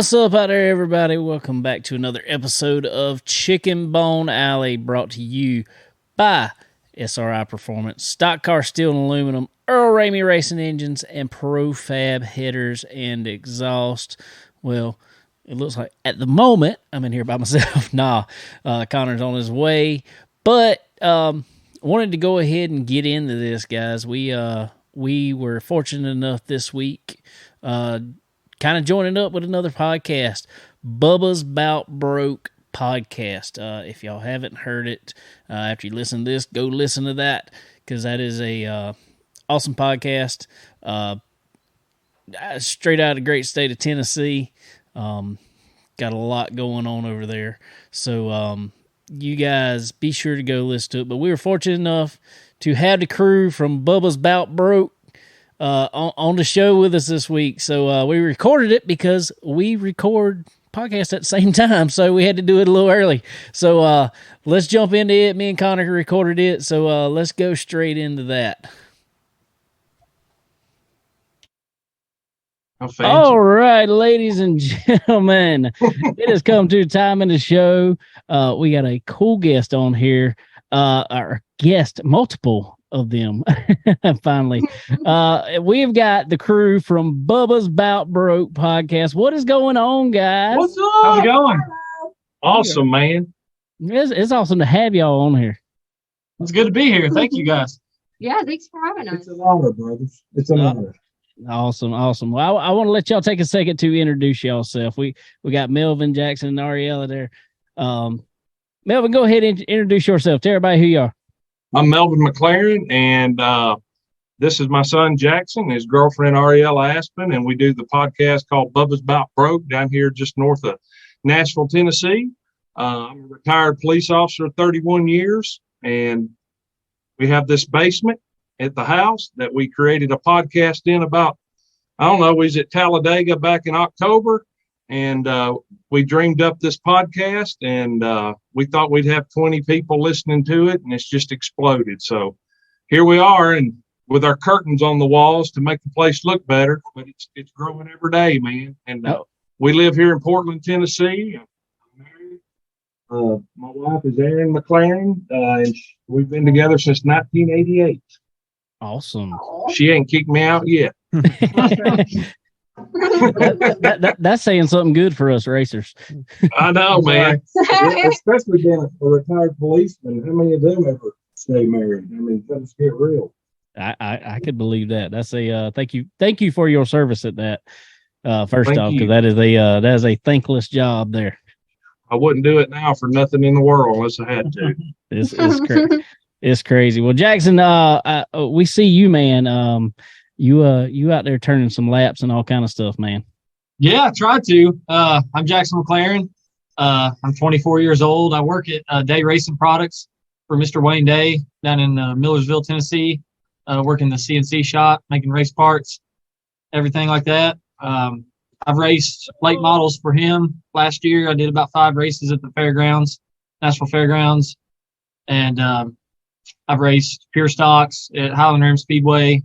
What's up out there, everybody? Welcome back to another episode of Chicken Bone Alley, brought to you by SRI Performance, Stock Car Steel and Aluminum, Earl Ramey Racing Engines, and Profab Headers and Exhaust. Well, it looks like at the moment I'm in here by myself. Connor's on his way, but wanted to go ahead and get into this, guys. We were fortunate enough this week, kind of joining up with another podcast, Bubba's Bout Broke podcast. If y'all haven't heard it, after you listen to this, go listen to that, because that is a awesome podcast. Straight out of the great state of Tennessee. Got a lot going on over there. So you guys be sure to go listen to it. But we were fortunate enough to have the crew from Bubba's Bout Broke on the show with us this week. So we recorded it because we record podcasts at the same time, so we had to do it a little early. So let's jump into it. Me and Connor recorded it, so let's go straight into that. All right, ladies and gentlemen, it has come to time in the show. We got a cool guest on here. Our guest, multiple of them, finally. We've got the crew from Bubba's Bout Broke podcast. What is going on, guys? What's up? How's it going? Awesome, man. It's awesome to have y'all on here. It's good to be here. Thank you, guys. Yeah, thanks for having us. It's an honor, brothers. It's an honor. Awesome. Well, I want to let y'all take a second to introduce yourself. We got Melvin, Jackson, and Ariella there. Melvin, go ahead and introduce yourself. Tell everybody who you are. I'm Melvin McLaren, and this is my son, Jackson, his girlfriend, Ariella Aspen, and we do the podcast called Bubba's Bout Broke down here just north of Nashville, Tennessee. I'm a retired police officer, 31 years, and we have this basement at the house that we created a podcast in about, we was at Talladega back in October, and we dreamed up this podcast, and we thought we'd have 20 people listening to it, and it's just exploded. So here we are, and with our curtains on the walls to make the place look better, but it's growing every day, man. And we live here in Portland, Tennessee. I'm married. My wife is Erin McLaren, and we've been together since 1988. Awesome. She ain't kicked me out yet. That's saying something good for us racers. I know, man. Yeah, especially being a retired policeman. How many of them ever stay married? I mean, let's get real. I could believe that. That's a thank you for your service at that. First off, because that is a thankless job there. I wouldn't do it now for nothing in the world unless I had to. It's crazy. Well, Jackson, we see you, man. You out there turning some laps and all kind of stuff, man. Yeah, I try to. I'm Jackson McLaren. I'm 24 years old. I work at Day Racing Products for Mr. Wayne Day down in Millersville, Tennessee. Work in the CNC shop, making race parts, everything like that. I've raced late models for him last year. I did about 5 races at the fairgrounds, Nashville Fairgrounds. And I've raced pure stocks at Highland Rim Speedway,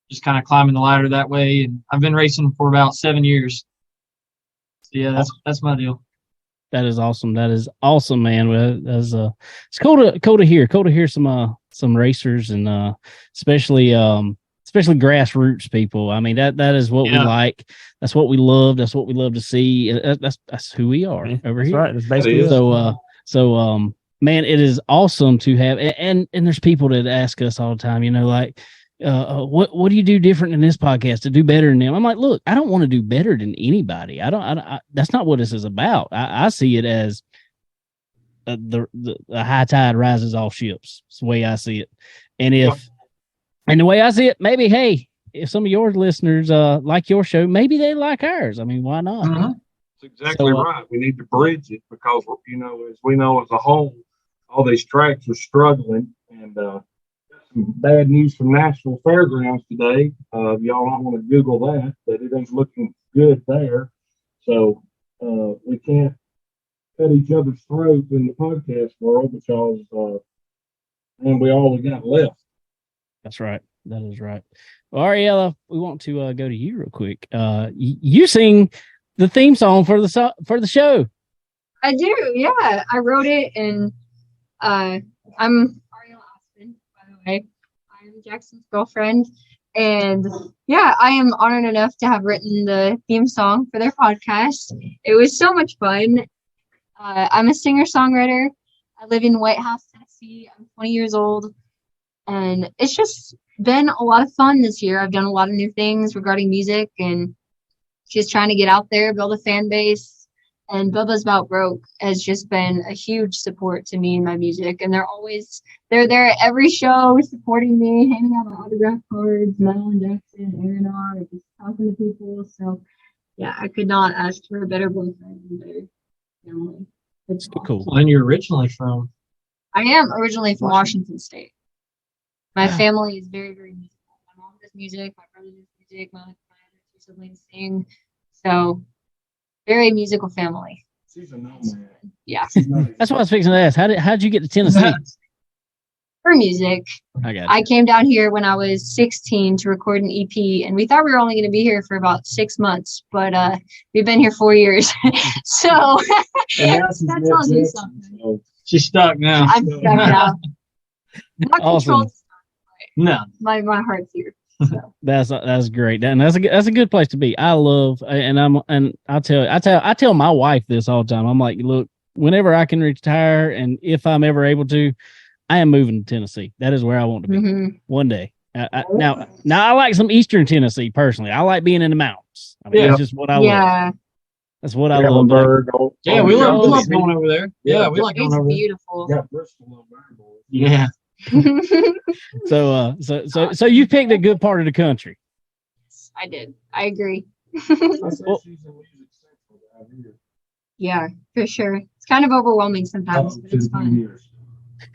just kind of climbing the ladder that way. And I've been racing for about 7 years. So yeah, that's my deal. That is awesome. That is awesome, man. That's it's cool to hear some racers, and especially grassroots people. I mean, that is what we like. That's what we love. That's what we love to see. That's who we are over here. Right. That's basically so man, it is awesome to have, and there's people that ask us all the time, what do you do different in this podcast to do better than them? I'm like, look, I don't want to do better than anybody. I that's not what this is about. I see it as the high tide rises all ships. It's the way I see it. And the way I see it, maybe, hey, if some of your listeners like your show, maybe they like ours. I mean, why not? Mm-hmm. That's exactly right. We need to bridge it because, as we know as a whole, all these tracks are struggling, and some bad news from Nashville Fairgrounds today. Y'all don't want to Google that, but it ain't looking good there. So we can't cut each other's throats in the podcast world because we all we got left. That's right. That is right. Well, Ariella, we want to go to you real quick. You sing the theme song for the show. I do, yeah. I wrote it, and I'm Ariel Aspen, by the way. I'm Jackson's girlfriend, and yeah, I am honored enough to have written the theme song for their podcast. It was so much fun. I'm a singer-songwriter. I live in White House, Tennessee. I'm 20 years old, and it's just been a lot of fun this year. I've done a lot of new things regarding music and just trying to get out there, build a fan base. And Bubba's Bout Broke has just been a huge support to me and my music. And they're there at every show supporting me, handing out my autograph cards, Mel and Jackson, Aaron R, just talking to people. So yeah, I could not ask for a better boyfriend and better family. It's Cool. And you're originally from? I am originally from Washington State. My family is very, very musical. My mom does music, my brother does music, my other two siblings sing. So very musical family. She's a nomad. Yeah. That's what I was fixing to ask. How'd you get to Tennessee? For music. I got you. I came down here when I was 16 to record an EP, and we thought we were only going to be here for about 6 months, but we've been here 4 years. So that's all new something. She's stuck now. I'm stuck now. Not Awesome. controlled. No. My heart's here. So. That's great, and that's a good place to be. I love, and I tell my wife this all the time. I'm like, look, whenever I can retire, and if I'm ever able to, I am moving to Tennessee. That is where I want to be one day. Now I like some Eastern Tennessee personally. I like being in the mountains. I mean, that's just what I love. That's what I love. Yeah, we love going over there. Yeah, we like going over there. It's beautiful. Got Bristol over Yeah. So you picked a good part of the country. I did. I agree. Yeah, for sure. It's kind of overwhelming sometimes, but it's fun.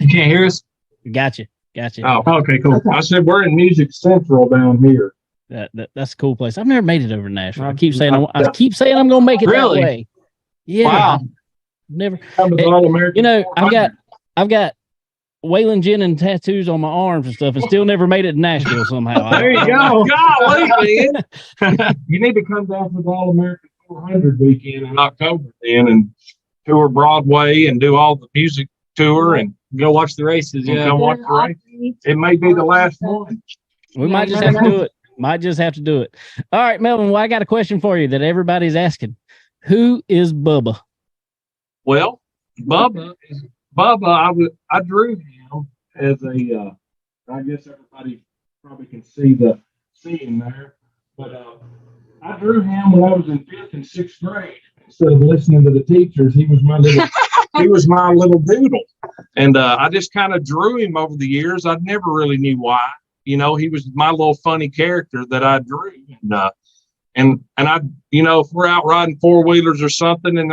You can't hear us? Gotcha. Oh, okay, cool. I said we're in Music Central down here. That's a cool place. I've never made it over to Nashville. I keep saying I'm going to make it that way. Yeah. Wow. Never. All-American. You know, I've got Waylon Jennings tattoos on my arms and stuff, and still never made it to Nashville somehow. There you go. Golly, man. You need to come down for the All-American 400 weekend in October in and tour Broadway and do all the music tour and Go watch the races. and Yeah. come watch the race. It may be the last one. We might just have to do it. Might just have to do it. All right, Melvin. Well, I got a question for you that everybody's asking. Who is Bubba? Well, Bubba, I drew him as a, I guess everybody probably can see him there, but I drew him when I was in 5th and 6th grade. Instead of listening to the teachers, he was my little doodle, and I just kind of drew him over the years. I never really knew why. You know, he was my little funny character that I drew, and I, if we're out riding 4-wheelers or something, and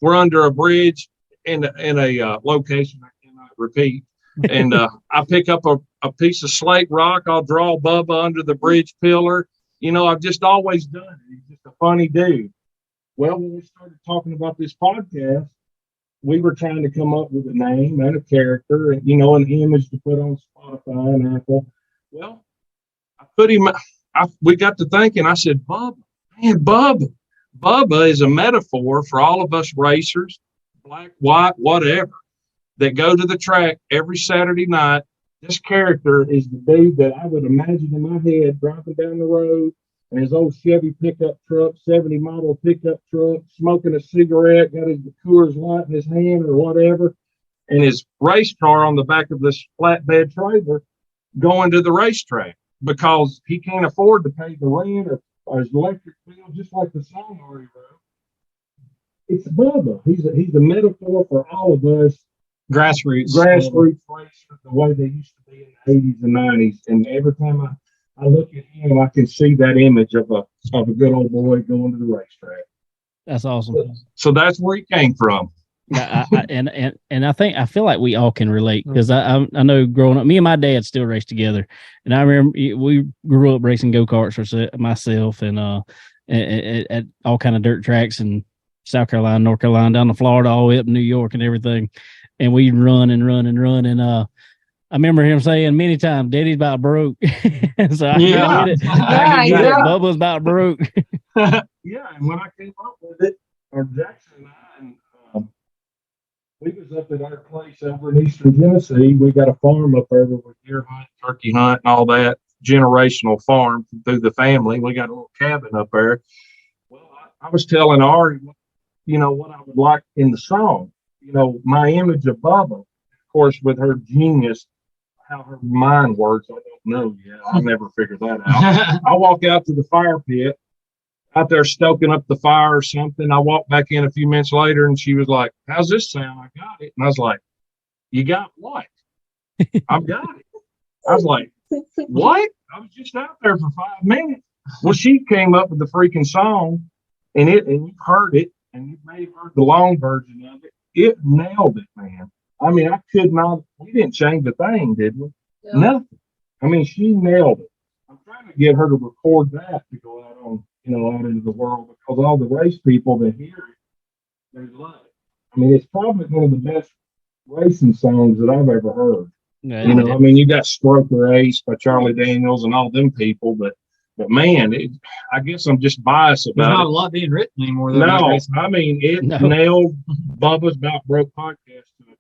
we're under a bridge in a location I cannot repeat, and I pick up a piece of slate rock. I'll draw Bubba under the bridge pillar. I've just always done it. He's just a funny dude. Well, when we started talking about this podcast, we were trying to come up with a name and a character, and an image to put on Spotify and Apple. Well, I put him. We got to thinking. I said, Bubba, man, Bubba. Bubba is a metaphor for all of us racers, black, white, whatever, that go to the track every Saturday night. This character is the dude that I would imagine in my head driving down the road in his old Chevy pickup truck, 70 model pickup truck, smoking a cigarette, got his Coors Light in his hand or whatever, and his race car on the back of this flatbed trailer going to the racetrack because he can't afford to pay the rent or his electric bill, just like the song already wrote. It's Bubba. He's a metaphor for all of us. Grassroots racers, the way they used to be in the 80s and 90s. And every time I look at him, I can see that image of a good old boy going to the racetrack. That's awesome. So that's where he came from. And I feel like we all can relate because I know growing up, me and my dad still raced together, and I remember we grew up racing go-karts for myself and at all kind of dirt tracks in South Carolina, North Carolina, down to Florida, all the way up to New York and everything. And we'd run and I remember him saying many times, "Daddy's about broke." So I Yeah. get it. I Yeah, get it. yeah. Bubba's about broke. Yeah, and when I came up with it, or Jackson and I, and we was up at our place over in Eastern Tennessee. We got a farm up there where we deer hunt, turkey hunt, and all that. Generational farm through the family. We got a little cabin up there. Well, I was telling Ari, what I would like in the song. My image of Bubba, of course, with her genius, how her mind works, I don't know yet. I'll never figure that out. I walk out to the fire pit, out there stoking up the fire or something. I walked back in a few minutes later and she was like, "How's this sound?" I got it. And I was like, "You got what?" "I've got it." I was like, "What?" I was just out there for 5 minutes. Well, she came up with the freaking song and you heard it, and you may have heard the long version of it. It nailed it, man. I mean, we didn't change a thing, did we? Yeah. Nothing. I mean, she nailed it. I'm trying to get her to record that to go out on, out into the world, because all the race people that hear it, they love it. I mean, it's probably one of the best racing songs that I've ever heard. Yeah, I mean, you got Stroker Ace by Charlie Daniels and all them people, but man, I guess I'm just biased There's not a about lot being written anymore. it. Though, about No, racing. I mean, it No. nailed Bubba's About Broke podcast to it,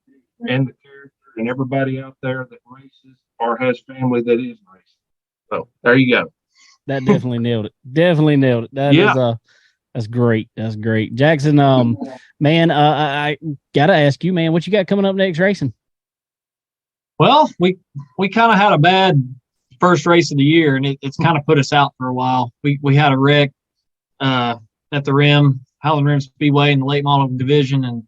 and the character and everybody out there that races or has family that is racing. So there you go. That definitely nailed it. Definitely nailed it. That Yeah. is that's great. That's great. Jackson, man, I gotta ask you, man, what you got coming up next racing? Well, we kind of had a bad first race of the year, and it's kind of put us out for a while. We had a wreck at the Howland Rim Speedway in the late model division, and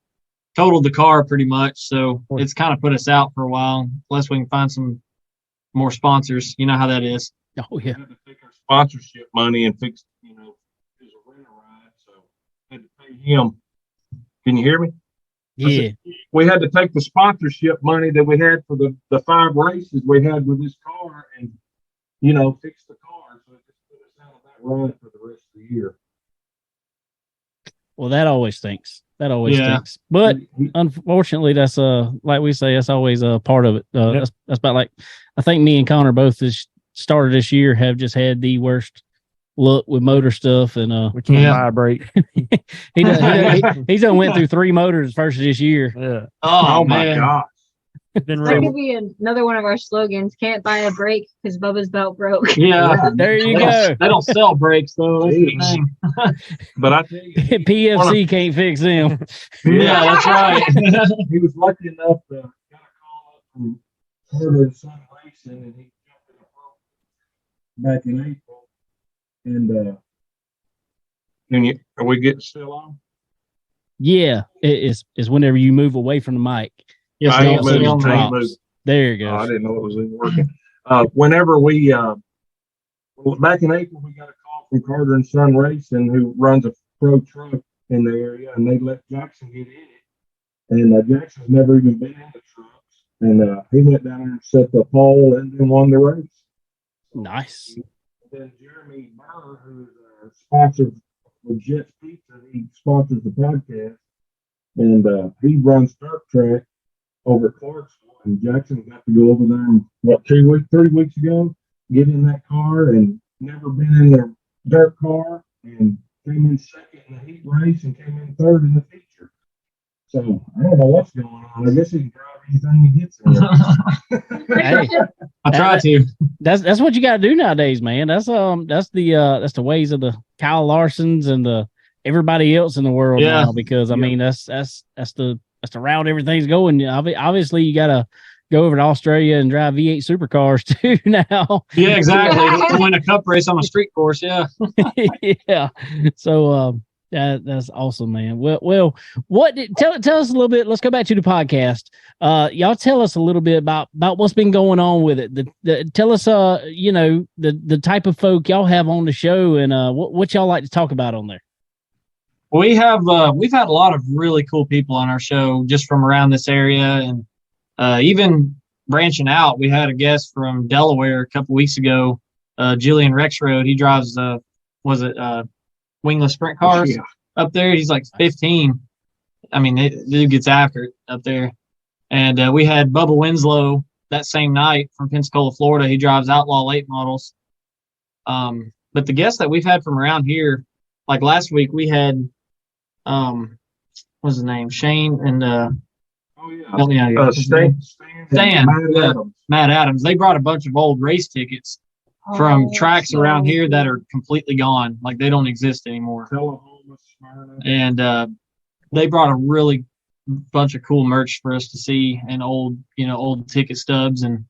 totaled the car pretty much. So it's kind of put us out for a while, unless we can find some more sponsors. You know how that is. Oh yeah. We had to take our sponsorship money and fix, his rental ride. So had to pay him. Can you hear me? Yeah. We had to take the sponsorship money that we had for the 5 races we had with this car and, fix the car. So it just put us out of that ride for the rest of the year. Well, that always stinks. That always Yeah. stinks. But unfortunately, that's like we say, that's always a part of it. That's about like, I think me and Connor both this started this year have just had the worst luck with motor stuff, and We can't buy a brake. he's done went through 3 motors first of this year. Yeah. Oh, my man. God. It's been That real. could be another one of our slogans. Can't buy a brake because Bubba's belt broke. Yeah. There you They go. don't sell brakes though. That's the Jeez. thing. But I tell you, PFC can't fix them. Yeah, that's right. he was lucky enough to get a call up from Carter and Son Racing, and he jumped in a boat back in April. And are we getting still on? Yeah, it's whenever you move away from the mic. Yes, I ain't also moving, on I ain't drops. moving. There you Oh, I go. didn't know it was even working. Whenever we back in April, we got a call from Carter and Son Racing, who runs a pro truck in the area, and they let Jackson get in it. And Jackson's never even been in the trucks, and he went down there and set the pole and then won the race. Nice. Then Jeremy Burr, who's a sponsor with Jet's Pizza, he sponsors the podcast, and he runs dirt track over at Clarksville. And Jackson got to go over there and 3 weeks ago, get in that car, and never been in their dirt car, and came in second in the heat race and came in third in the feature. So I don't know what's going on. I guess he can drive anything he gets in. Hey, I try to. that's what you got to do nowadays, man. That's the ways of the Kyle Larsons and the everybody else in the world Yeah. now. Because I Yeah. mean, that's the route everything's going. Obviously, you got to go over to Australia and drive V8 supercars too now. Yeah, exactly. To win a cup race on a street course. Yeah. Yeah. So that's awesome, man. Well, tell us a little bit. Let's go back to the podcast. Y'all tell us a little bit about what's been going on with it. Tell us the type of folk y'all have on the show, and what y'all like to talk about on there. We've had a lot of really cool people on our show just from around this area, and even branching out. We had a guest from Delaware a couple weeks ago, Jillian Rexroad. He drives wingless sprint cars Yeah. up there. He's like 15. I mean, the dude gets after it up there. And we had Bubba Winslow that same night from Pensacola, Florida. He drives Outlaw late models. But the guests that we've had from around here, like last week, we had, what's his name? Shane and, Oh yeah. help me out here. Stan. Matt Adams. They brought a bunch of old race tickets from tracks around here that are completely gone. Like they don't exist anymore. And they brought a really bunch of cool merch for us to see, and old ticket stubs and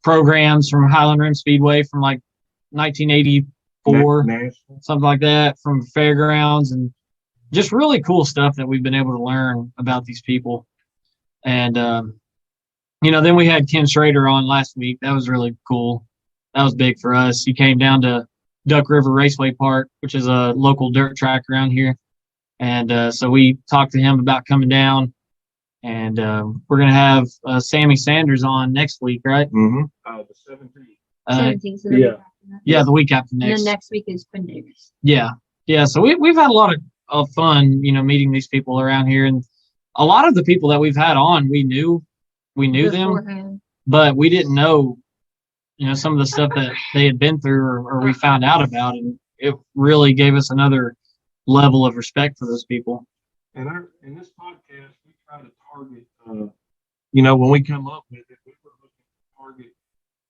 programs from Highland Rim Speedway from like 1984, something like that, from fairgrounds, and just really cool stuff that we've been able to learn about these people. And then we had Ken Schrader on last week. That was really cool. That was big for us. He came down to Duck River Raceway Park, which is a local dirt track around here. And so we talked to him about coming down. And we're going to have Sammy Sanders on next week, right? Mm-hmm. The 17th. 17th. So the week after next. And then next week is Quinn Davis. Yeah. So we've had a lot of fun, meeting these people around here. And a lot of the people that we've had on, we knew them, but we didn't know, some of the stuff that they had been through or we found out about. And it really gave us another level of respect for those people. And in this podcast, we try to target, when we come up with it, we were looking to target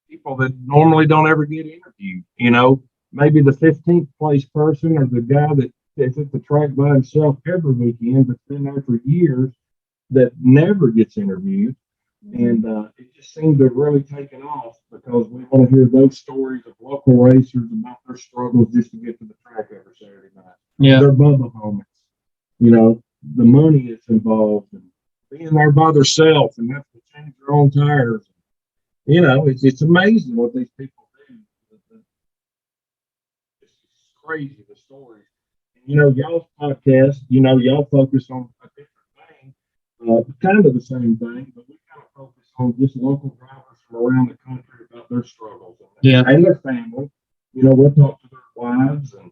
people that normally don't ever get interviewed. Maybe the 15th place person or the guy that is at the track by himself every weekend, that's been there for years, that never gets interviewed. And it just seemed to have really taken off because we want to hear those stories of local racers about their struggles just to get to the track every Saturday night. Yeah. Their Bubba moments. The money that's involved and being there by themselves and have to change their own tires. It's amazing what these people do. It's crazy, the stories. And, y'all's podcast, y'all focus on a different thing, kind of the same thing, but we kind of focus on just local drivers from around the country about their struggles and their family. We'll talk to their wives and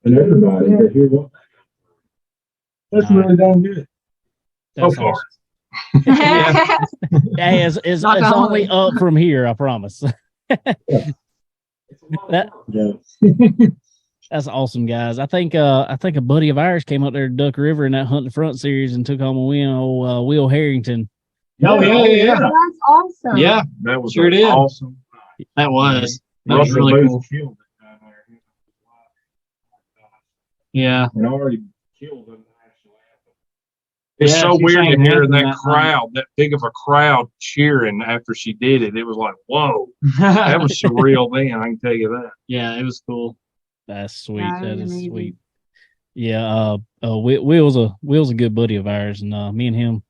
everybody to hear what they go through. That's really done good. So far. Hey, it's only up from here, I promise. That's awesome, guys. I think a buddy of ours came up there to Duck River in that Hunt the Front series and took home a win. Old Will Harrington. Oh yeah. That's awesome. Yeah, that was sure did. Awesome. That was really cool. Yeah, and already killed them. It's Yeah, so she weird to sang hear anthem that that crowd, that big of a crowd cheering after she did it. It was like, whoa, that was surreal then, I can tell you that. Yeah, it was cool. That's sweet. Yeah, That that was is amazing. sweet. Yeah, Will's a good buddy of ours, and me and him,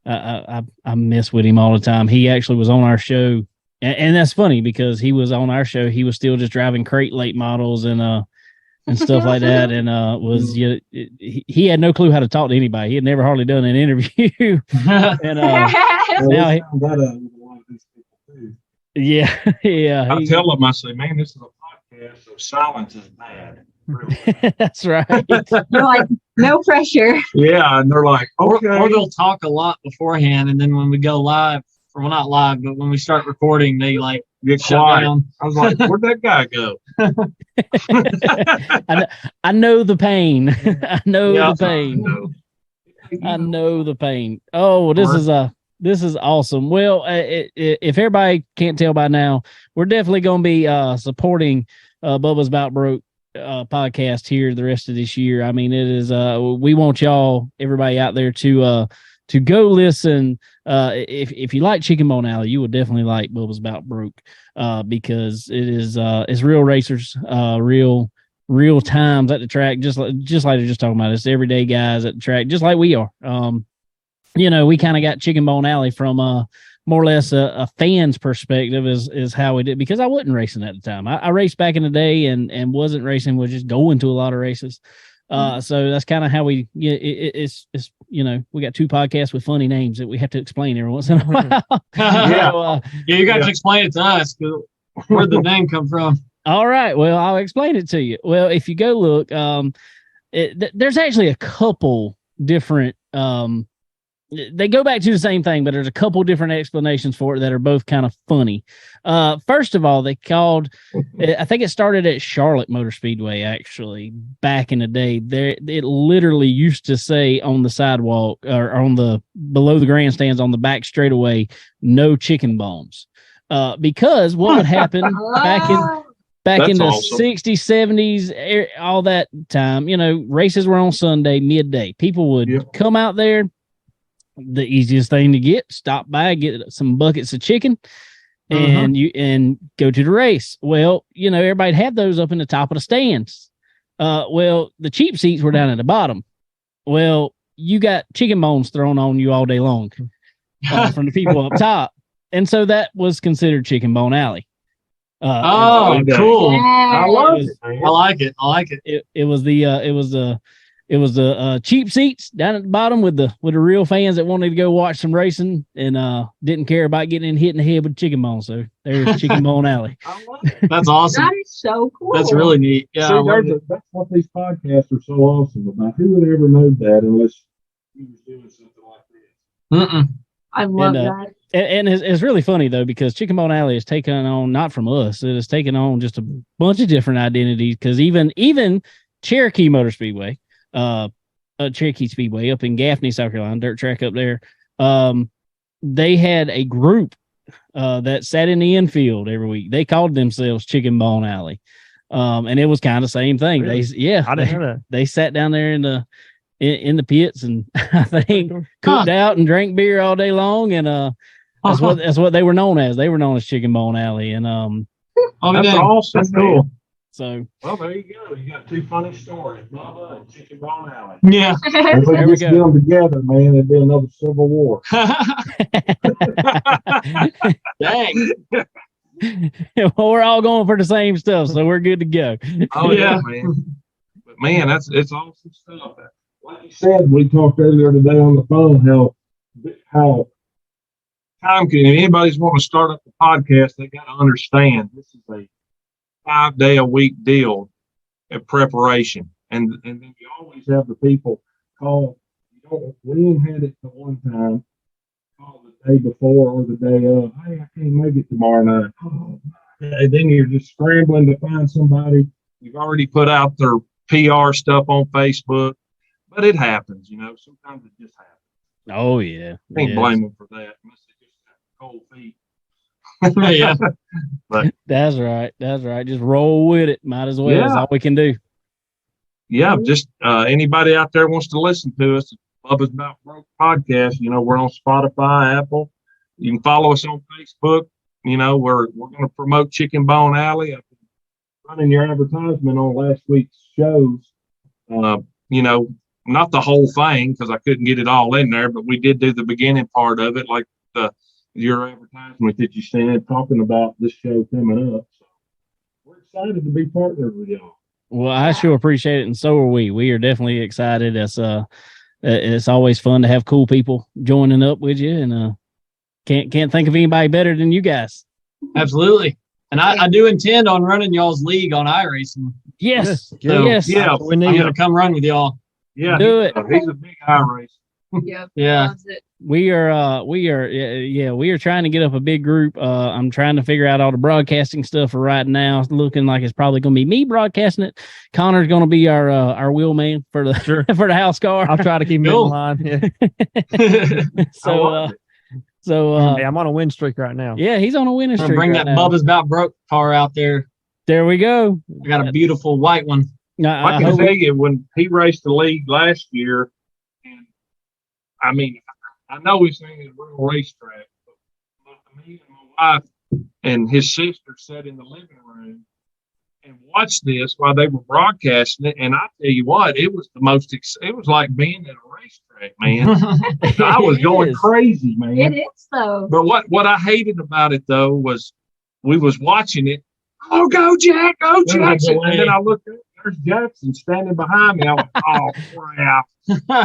I mess with him all the time. He actually was on our show, and that's funny because he was on our show. He was still just driving crate late models and stuff like that, and he had no clue how to talk to anybody. He had never hardly done an interview, and now yeah. I tell him, I say, man, this is a podcast, so silence is bad. Really. That's right. You're like, no pressure. Yeah, and they're like, okay. Or they'll talk a lot beforehand, and then when we go live, or well, not live, but when we start recording, they like get shut quiet. down. I was like, where'd that guy go? I know the pain. I know Yeah. the pain. I know the pain. Oh, this is awesome. Well, if everybody can't tell by now, we're definitely going to be supporting Bubba's Bout Broke podcast here the rest of this year. I mean, it is. We want y'all, everybody out there, to go listen. If you like Chicken Bone Alley, you will definitely like Bubba's Bout Broke because it is it's real racers, real times at the track, just like they're just talking about. It's everyday guys at the track, just like we are. We kind of got Chicken Bone Alley from more or less a fan's perspective is how we did, because I wasn't racing at the time. I raced back in the day and wasn't racing, was just going to a lot of races. So that's kind of how we, it's we got two podcasts with funny names that we have to explain every once in a while. Yeah, you got to explain it to us. Where'd the name come from? All right. Well, I'll explain it to you. Well, if you go look, there's actually a couple different they go back to the same thing, but there's a couple different explanations for it that are both kind of funny. First of all, they called, I think it started at Charlotte Motor Speedway, actually, back in the day. There, it literally used to say on the sidewalk or on the below the grandstands on the back straightaway, no chicken bones. Because what would happen back in the awesome. 60s, 70s, all that time, races were on Sunday, midday. People would come out there. The easiest thing to get, stop by, get some buckets of chicken and go to the race. Well, everybody had those up in the top of the stands. Well, the cheap seats were down at the bottom. Well, you got chicken bones thrown on you all day long from the people up top. And so that was considered Chicken Bone Alley. Cool. Yeah. I love it, man. I like it. It was the cheap seats down at the bottom with the real fans that wanted to go watch some racing and didn't care about getting hit in the head with chicken bone. So there's Chicken Bone Alley. I love it. That's awesome. That is so cool. That's really neat. Yeah, I love it. That's what these podcasts are so awesome about. Who would ever know that unless you was doing something like this? Mm-mm. I love And, that. And it's really funny though, because Chicken Bone Alley is taken on, not from us, it has taken on just a bunch of different identities. Because even Cherokee Motor Speedway, Cherokee Speedway up in Gaffney, South Carolina, dirt track up there, they had a group that sat in the infield every week. They called themselves Chicken Bone Alley, and it was kind of the same thing. Really? I didn't know that. They sat down there in the pits and I think cooked out and drank beer all day long, and that's what they were known as. They were known as Chicken Bone Alley, and That's awesome. That's cool. so Well, there you go. You got two funny stories, Bubba and Chicken Bone Alley. Yeah. If we There we just go. get them together, man, it'd be another civil war. Dang. well, we're all going for the same stuff, so we're good to go. Oh Yeah. man. But man, it's awesome stuff. Like you said, we talked earlier today on the phone how Time can, if anybody's wanting to start up a podcast, they got to understand this is a 5-day-a-week deal at preparation. And then you always have the people call. We had it the one time, call the day before or the day of. Hey, I can't make it tomorrow night. Oh, and then you're just scrambling to find somebody. You've already put out their PR stuff on Facebook, but it happens. Sometimes it just happens. Oh yeah, Can't yes. blame them for that. Unless they just got cold feet. Yeah. That's right. That's right. Just roll with it. Might as well. That's Yeah. all we can do. Yeah, just anybody out there wants to listen to us, Bubba's About Broke podcast. We're on Spotify, Apple. You can follow us on Facebook. We're going to promote Chicken Bone Alley. I've been running your advertisement on last week's shows. Not the whole thing because I couldn't get it all in there, but we did do the beginning part of it, like your advertisement that you sent talking about this show coming up. So we're excited to be partners with y'all. Well, I sure appreciate it, and so are we. We are definitely excited. It's always fun to have cool people joining up with you, and can't think of anybody better than you guys. Absolutely. And I do intend on running y'all's league on iRacing. Yes, Yeah. yes. Yeah. We I'm need going to come run with y'all. Yeah, Do it. He's a big high race. Yep. Yeah. Loves it. We are trying to get up a big group. I'm trying to figure out all the broadcasting stuff for right now. It's looking like it's probably going to be me broadcasting it. Connor's going to be our wheel man for the for the house car. I'll try to keep him Cool. in line. Yeah. So Hey, I'm on a win streak right now. yeah, he's on a winning I'm streak. bring right that now. Bubba's About Broke car out there. There we go. I got a beautiful white one. I can tell you when he raced the league last year, and I mean, I know he's saying it's a real racetrack, but me and my wife and his sister sat in the living room and watched this while they were broadcasting it. And I tell you what, it was it was like being at a racetrack, man. I was It going is. crazy, man. It is though. But what I hated about it though was we was watching it. Oh, go Jack, go Jackson! And then I looked up, there's Jackson standing behind me. I went, oh crap!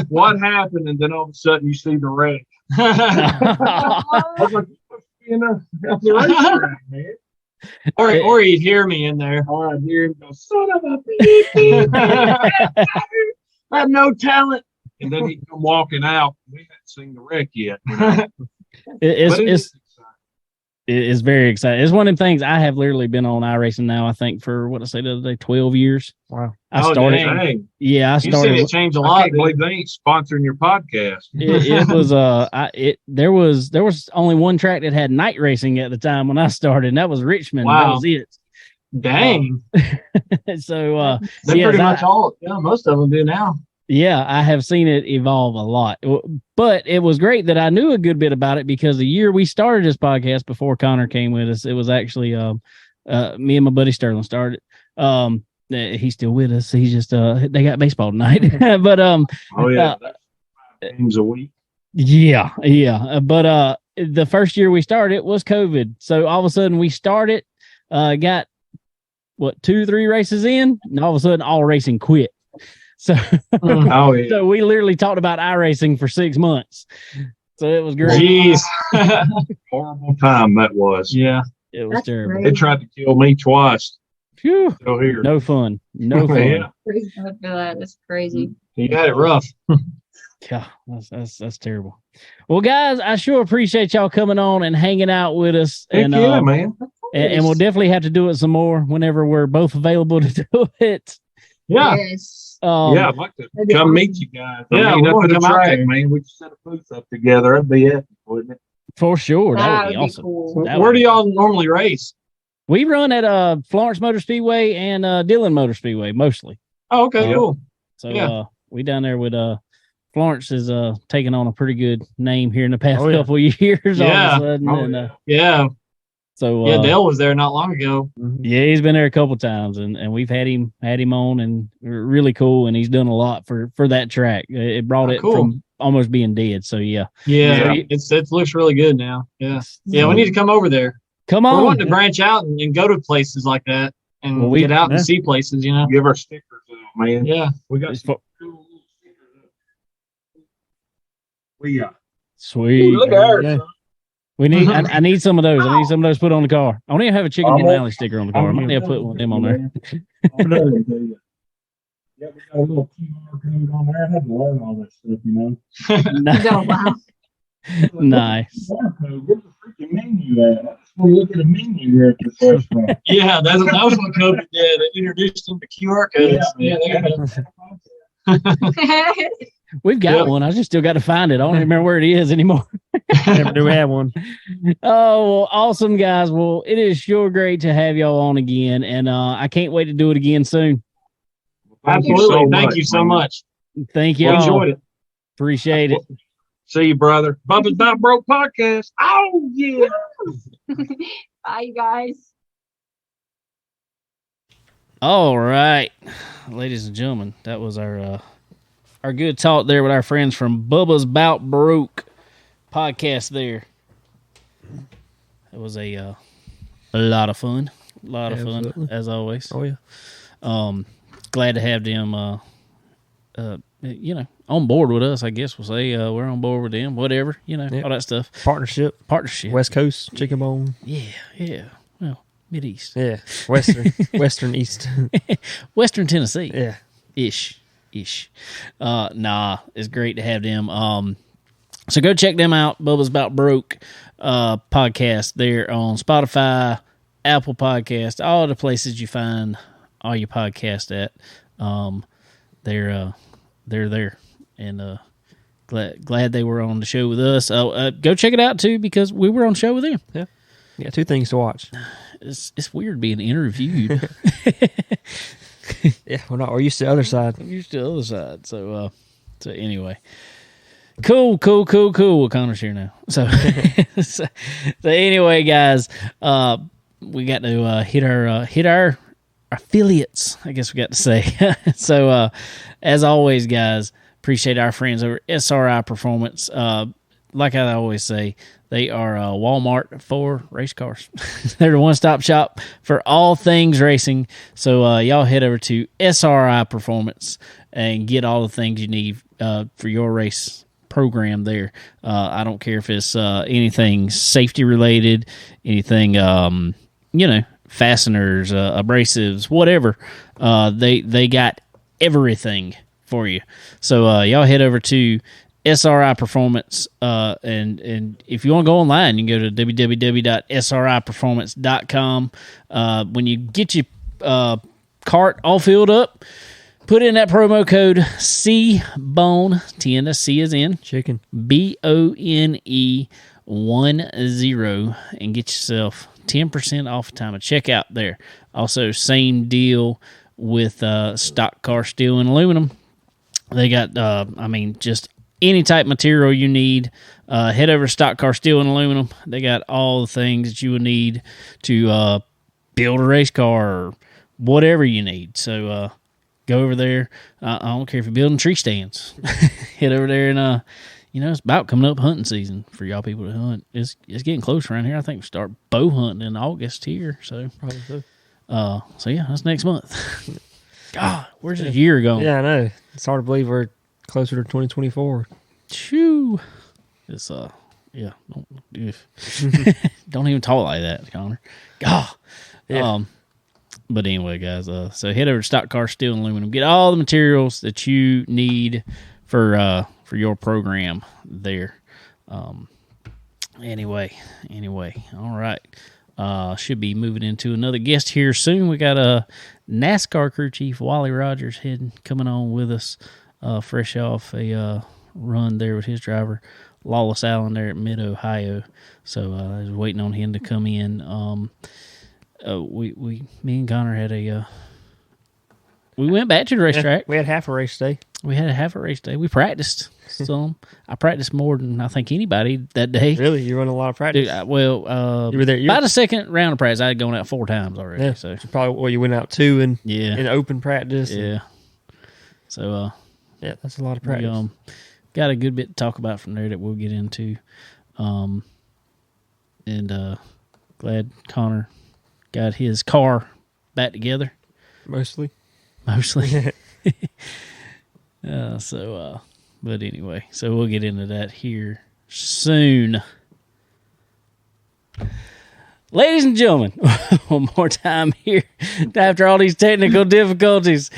What happened? And then all of a sudden you see the wreck. I was like, you supposed to be in the racetrack, man. or he'd hear me in there. All right, hear him go, son of a beep, beep. I have no talent. and then he'd come walking out. We hadn't seen the wreck yet. It's it's very exciting. It's one of them things. I have literally been on iRacing now, I think, for what I say the other day, 12 years. Wow. I started. Dang. Yeah, I You started. seen it change a I lot. can't believe they ain't sponsoring your podcast. It was there was only one track that had night racing at the time when I started, and that was Richmond. That Wow. was it. Dang. So They yes, pretty much all, most of them do now. yeah, I have seen it evolve a lot. But it was great that I knew a good bit about it because the year we started this podcast before Connor came with us, it was actually me and my buddy Sterling started. He's still with us. He's just they got baseball tonight. But Oh yeah, that's 5 games a week. yeah. But the first year we started was COVID. So all of a sudden we started, got 2-3 races in, and all of a sudden all racing quit. So Oh yeah. so we literally talked about iRacing for 6 months. So it was great. Jeez. Horrible time that was. Yeah. It was That's terrible. great. They tried to kill me twice. Phew. Still here. No fun. No fun. Yeah. Praise God for that. That's crazy. You had it rough. Yeah, that's terrible. Well, guys, I sure appreciate y'all coming on and hanging out with us. Heck And yeah, man. and we'll definitely have to do it some more whenever we're both available to do it. Yeah. Yes. Yeah, I'd like to come meet you guys. Yeah, I mean, we up wanna at the come out track, there. man. We could set a booth up together. That'd be epic, wouldn't it? For sure. That would be awesome. cool. That Where would do be y'all normally race? We run at Florence Motor Speedway and Dillon Motor Speedway mostly. Oh, okay, cool. So Yeah. we down there with Florence is taking on a pretty good name here in the past Oh, yeah. couple of years all Yeah. of a sudden. Oh, And, yeah. Yeah. so Yeah, Dale was there not long ago. yeah, he's been there a couple times and we've had him on and really cool, and he's done a lot for that track. It brought Oh, it cool. from almost being dead. So yeah. Yeah. Yeah. It looks really good now. Yeah. Yeah, we need to come over there. Come We're on. wanting to branch out and go to places like that and Well, get out yeah. and see places, you know? Give our stickers out, man. Yeah. We got It's some for- cool little stickers up. We got. Sweet. Look at ours. Yeah. son. We need I need some of those. I need some of those put on the car. I don't even have a Chicken Din Alley sticker on the car. I might need to put one of them on there. I'm done with you. Yeah, we got a little QR code on there. I had to learn all that stuff, you know. Oh, wow. Nice. Barcode, where's the freaking menu at? I just want to look at a menu here at this restaurant. Yeah, that was what COVID did. They introduced them to QR codes. Yeah, they got We've got Yep. one. I just still got to find it. I don't even remember where it is anymore. Never do have one. Oh, well, awesome, guys. Well, it is sure great to have y'all on again, and I can't wait to do it again soon. Absolutely. Thank you so man. much. Thank We y'all. enjoyed it. Appreciate it. See you, brother. Bubba's About Broke podcast. Oh, yeah. Bye, you guys. All right, ladies and gentlemen, that was our good talk there with our friends from Bubba's Bout Broke podcast. There, it was a lot of fun. A lot of fun, Absolutely. as always. Oh yeah. Glad to have them, on board with us. I guess we'll say we're on board with them. Whatever, Yep. all that stuff. Partnership. Partnership. West Coast Chicken Bone. Yeah. Well, Mid East, Yeah. Western East. Western Tennessee. Yeah. Ish. Nah, it's great to have them. So go check them out. Bubba's About Broke podcast. They're on Spotify, Apple Podcast, all the places you find all your podcasts at. They're there, and glad they were on the show with us. Go check it out too, because we were on the show with them. Yeah. 2 things to watch. It's weird being interviewed. Yeah. We're used to the other side. I'm used to the other side. So anyway, cool. Well, Connor's here now. So, so anyway, guys, we got to hit our affiliates, I guess we got to say. So, as always, guys, appreciate our friends over at SRI Performance. Like I always say, they are Walmart for race cars. They're the one-stop shop for all things racing. So y'all head over to SRI Performance and get all the things you need for your race program there. I don't care if it's anything safety related, anything fasteners, abrasives, whatever. They got everything for you. So y'all head over to SRI Performance, and if you want to go online, you can go to www.sriperformance.com. When you get your cart all filled up, put in that promo code CBONE, T as C as in Chicken. BONE 10, and get yourself 10% off time of checkout there. Also, same deal with Stock Car Steel and Aluminum. They got, just any type material you need. Head over to Stock Car Steel and Aluminum. They got all the things that you would need to build a race car or whatever you need. So go over there. I don't care if you're building tree stands. Head over there and it's about coming up hunting season for y'all people to hunt. It's getting close around here. I think we start bow hunting in August here. So Probably so. so yeah, that's next month. God, where's the year going? Yeah, I know. It's hard to believe we're closer to 2024. Shoo. It's yeah. Don't even talk like that, Connor. God. Yeah. But anyway, guys, so head over to Stock Car Steel and Aluminum. Get all the materials that you need for your program there. Anyway, all right. Should be moving into another guest here soon. We got a NASCAR Crew Chief Wally Rogers coming on with us, fresh off a run there with his driver Lawless Allen there at Mid Ohio. So I was waiting on him to come in. Me and Connor had we went back to the racetrack. We had half a race day. We had half a race day. We practiced some. I practiced more than I think anybody that day. Really? You run a lot of practice? Dude, you were there. By the second round of practice, I had gone out 4 times already. Yeah, so probably you went out 2 in in open practice. Yeah. So yeah, that's a lot of practice. We, got a good bit to talk about from there that we'll get into. And glad Connor got his car back together. Mostly. But anyway, so we'll get into that here soon. Ladies and gentlemen, one more time here after all these technical difficulties.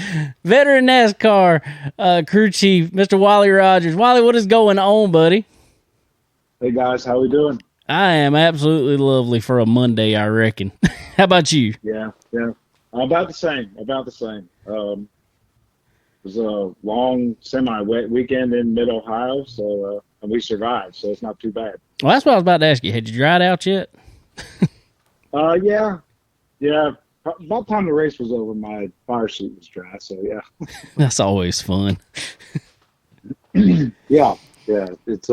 Veteran NASCAR crew chief, Mr. Wally Rogers. Wally, what is going on, buddy? Hey, guys. How we doing? I am absolutely lovely for a Monday, I reckon. How about you? Yeah. About the same. It was a long, semi-wet weekend in mid-Ohio, so and we survived, so it's not too bad. Well, that's what I was about to ask you. Had you dried out yet? Yeah. About the time the race was over, my fire suit was dry, so yeah. That's always fun. Yeah. It's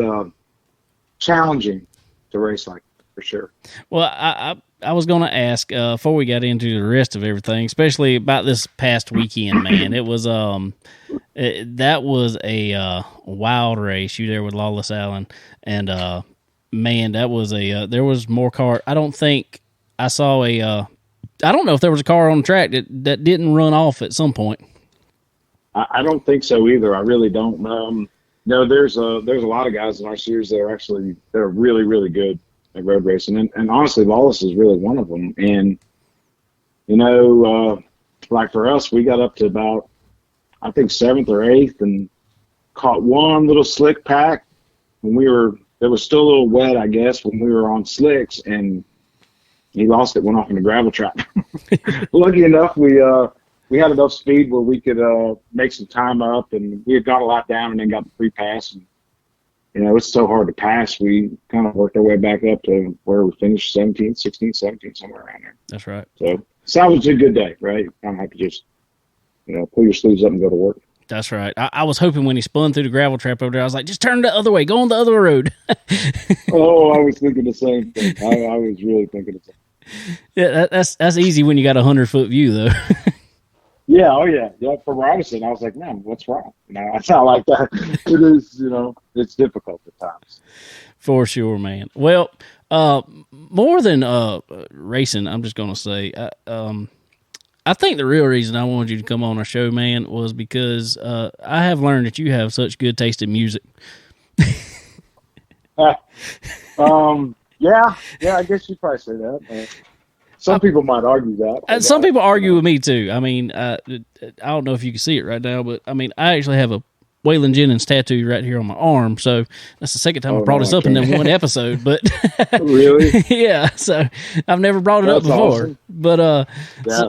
challenging to race like that, for sure. Well, I was going to ask before we got into the rest of everything, especially about this past weekend, man. It was that was a wild race. You there with Lawless Allen, and man, that was there was more car. I don't think I saw I don't know if there was a car on the track that didn't run off at some point. I don't think so either. I really don't. No, there's a lot of guys in our series that are really, really good at road racing, and honestly, Lawless is really one of them. And like for us, we got up to about, I think, 7th or 8th, and caught one little slick pack when it was still a little wet, I guess, when we were on slicks, and he lost it, went off in the gravel track. Lucky enough, we had enough speed where we could make some time up, and we had got a lot down and then got the free pass. And, it's so hard to pass. We kind of worked our way back up to where we finished 17th, 16th, 17th, somewhere around there. That's right. So salvaged a good day, right? You kind of have to just, pull your sleeves up and go to work. That's right. I was hoping when he spun through the gravel trap over there, I was like, just turn the other way, go on the other road. Oh, I was thinking the same thing. I was really thinking the same. Yeah, that's easy when you got 100-foot view, though. Yeah, oh yeah. From where I was sitting, I was like, man, what's wrong? It's not like that. It is, it's difficult at times. For sure, man. Well, more than racing, I'm just going to say, I think the real reason I wanted you to come on our show, man, was because I have learned that you have such good taste in music. Yeah, I guess you'd probably say that. Some people might argue that. Some people argue with me too. I mean, I don't know if you can see it right now, but I mean, I actually have a Waylon Jennings tattoo right here on my arm. So that's the second time I brought this up in that one episode. But really, yeah. So I've never brought it up before. Awesome. But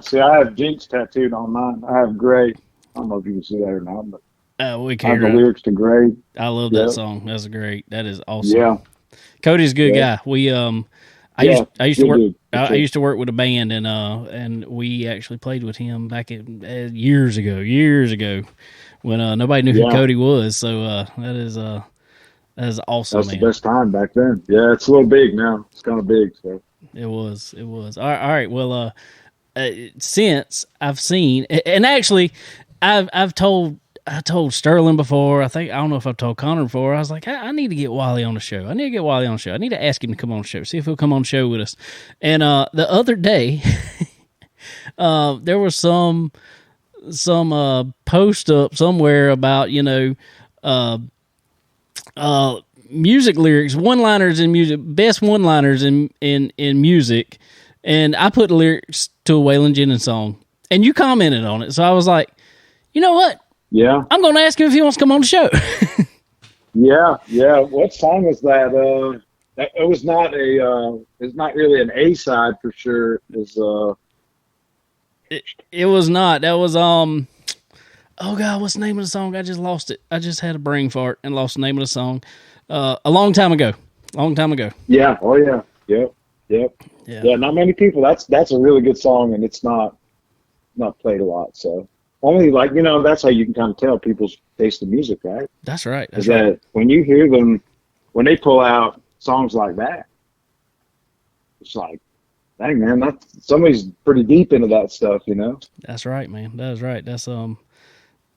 see, I have Jinx tattooed on mine. I have Gray. I don't know if you can see that or not, but we I have the lyrics to Gray. I love that song. That's great. That is awesome. Yeah, Cody's a good guy. We I used to work. I used to work with a band, and we actually played with him back years ago, when nobody knew who Cody was. So that is awesome. That's the best time back then. Yeah, it's a little big now. It's kind of big. So it was. All right. Well, since I've seen, and actually, I told Sterling before. I don't know if I've told Connor before. I was like, I need to get Wally on the show. I need to ask him to come on the show, see if he'll come on the show with us. And the other day, there was some post up somewhere about music lyrics, one-liners in music, best one-liners in music, and I put the lyrics to a Waylon Jennings song, and you commented on it. So I was like, you know what? Yeah, I'm going to ask him if he wants to come on the show. yeah. What song was that? It was not it's not really an A side for sure. It was not. That was oh God, what's the name of the song? I just lost it. I just had a brain fart and lost the name of the song. A long time ago. Yeah. Oh yeah. Yep. Yeah. Not many people. That's a really good song, and it's not played a lot. So only that's how you can kind of tell people's taste in music, right? That's right. That when you hear them, when they pull out songs like that, it's like, dang man, somebody's pretty deep into that stuff, That's right, man. That's right. That's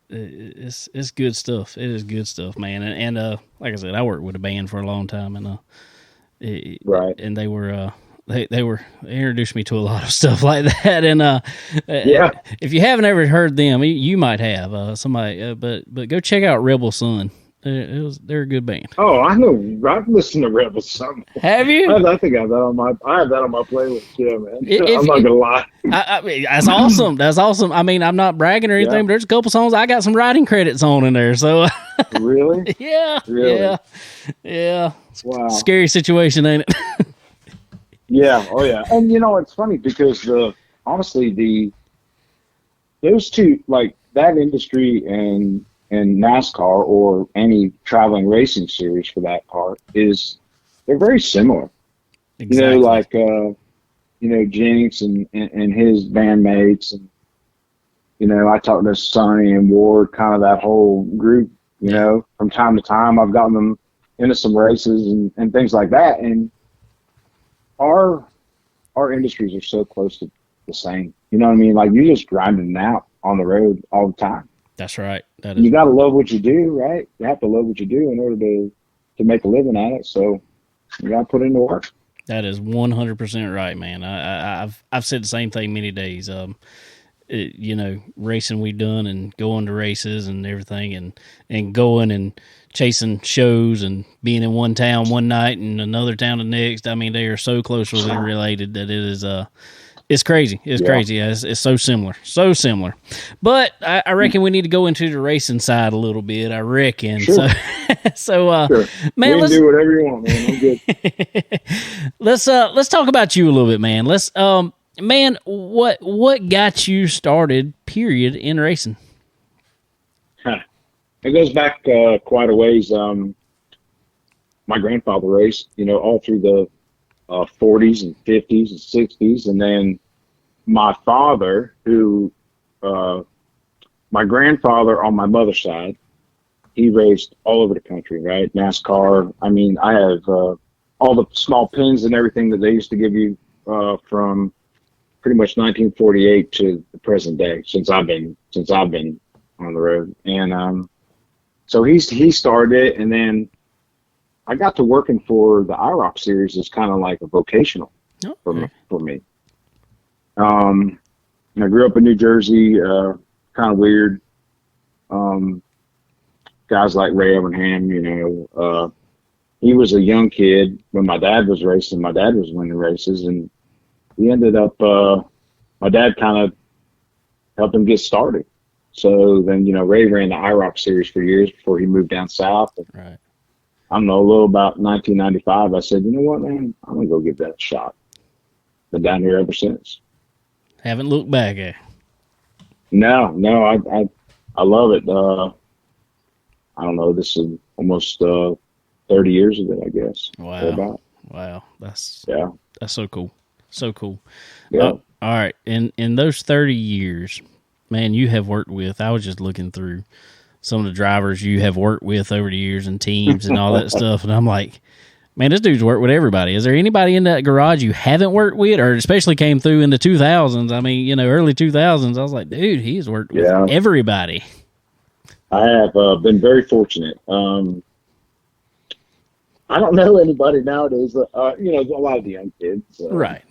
it's good stuff. It is good stuff, man. And like I said, I worked with a band for a long time, and right. And they were they introduced me to a lot of stuff like that. And if you haven't ever heard them, you might have somebody. But go check out Rebel Sun. They're a good band. Oh, I know. I've listened to Rebel Sun. Have you? I think I have that on my playlist. Yeah, man. I'm not gonna lie. I mean, that's awesome. That's awesome. I mean, I'm not bragging or anything, but there's a couple songs I got some writing credits on in there. So really, yeah. Wow. Scary situation, ain't it? Yeah. Oh yeah. And it's funny because honestly, those two, like that industry and NASCAR or any traveling racing series for that part, they're very similar. Exactly. Jinx and his bandmates, and I talked to Sonny and Ward, kind of that whole group. From time to time, I've gotten them into some races and things like that, and our industries are so close to the same. You know what I mean? Like, you're just grinding it out on the road all the time. That's right. You got to love what you do, right? You have to love what you do in order to make a living at it. So you got to put in the work. That is 100% right, man. I've said the same thing many days. Racing we've done and going to races and everything, and going and chasing shows and being in one town one night and another town the next. I mean, they are so closely related that it is it's crazy. It's crazy. It's so similar. But I reckon we need to go into the racing side a little bit. I reckon. Sure. Sure. Man, let's do whatever you want, man. I'm good. Let's talk about you a little bit, man. Man, what got you started, period, in racing? It goes back quite a ways. My grandfather raced, all through the 40s and 50s and 60s. And then my father, my grandfather on my mother's side, he raced all over the country, right? NASCAR. I mean, I have all the small pins and everything that they used to give you from pretty much 1948 to the present day, since I've been on the road. And so he started it, and then I got to working for the IROC series as kind of like a vocational for me. And I grew up in New Jersey, kind of weird. Guys like Ray Evernham, he was a young kid when my dad was racing. My dad was winning races, and he ended up, my dad kind of helped him get started. So then, Ray ran the IROC series for years before he moved down south. And, Right. I don't know, a little about 1995, I said, you know what, man, I'm going to go give that a shot. Been down here ever since. Haven't looked back, eh? No, I love it. I don't know, this is almost 30 years of it, I guess. Wow. Wow. That's so cool. So cool. Yeah. All right. In those 30 years, man, you have worked with, I was just looking through some of the drivers you have worked with over the years and teams and all that stuff. And I'm like, man, this dude's worked with everybody. Is there anybody in that garage you haven't worked with, or especially came through in the 2000s? I mean, early 2000s. I was like, dude, he's worked with everybody. I have been very fortunate. I don't know anybody nowadays. A lot of the young kids. Right.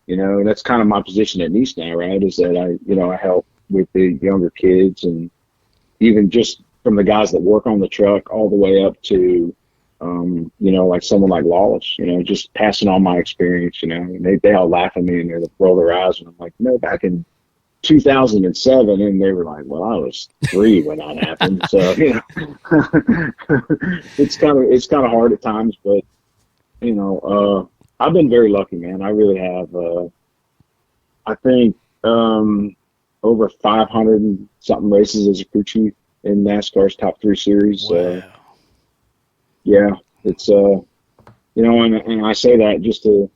And that's kind of my position at Nice now, right? Is that I help with the younger kids, and even just from the guys that work on the truck all the way up to, like someone like Lawless, just passing on my experience, and they all laugh at me and they roll their eyes, and I'm like, back in 2007, and they were like, well, I was 3 when that happened. So, it's kind of hard at times, but, I've been very lucky, man. I really have. I think over 500 and something races as a crew chief in NASCAR's top 3 series. Wow. Yeah, it's and I say that just to,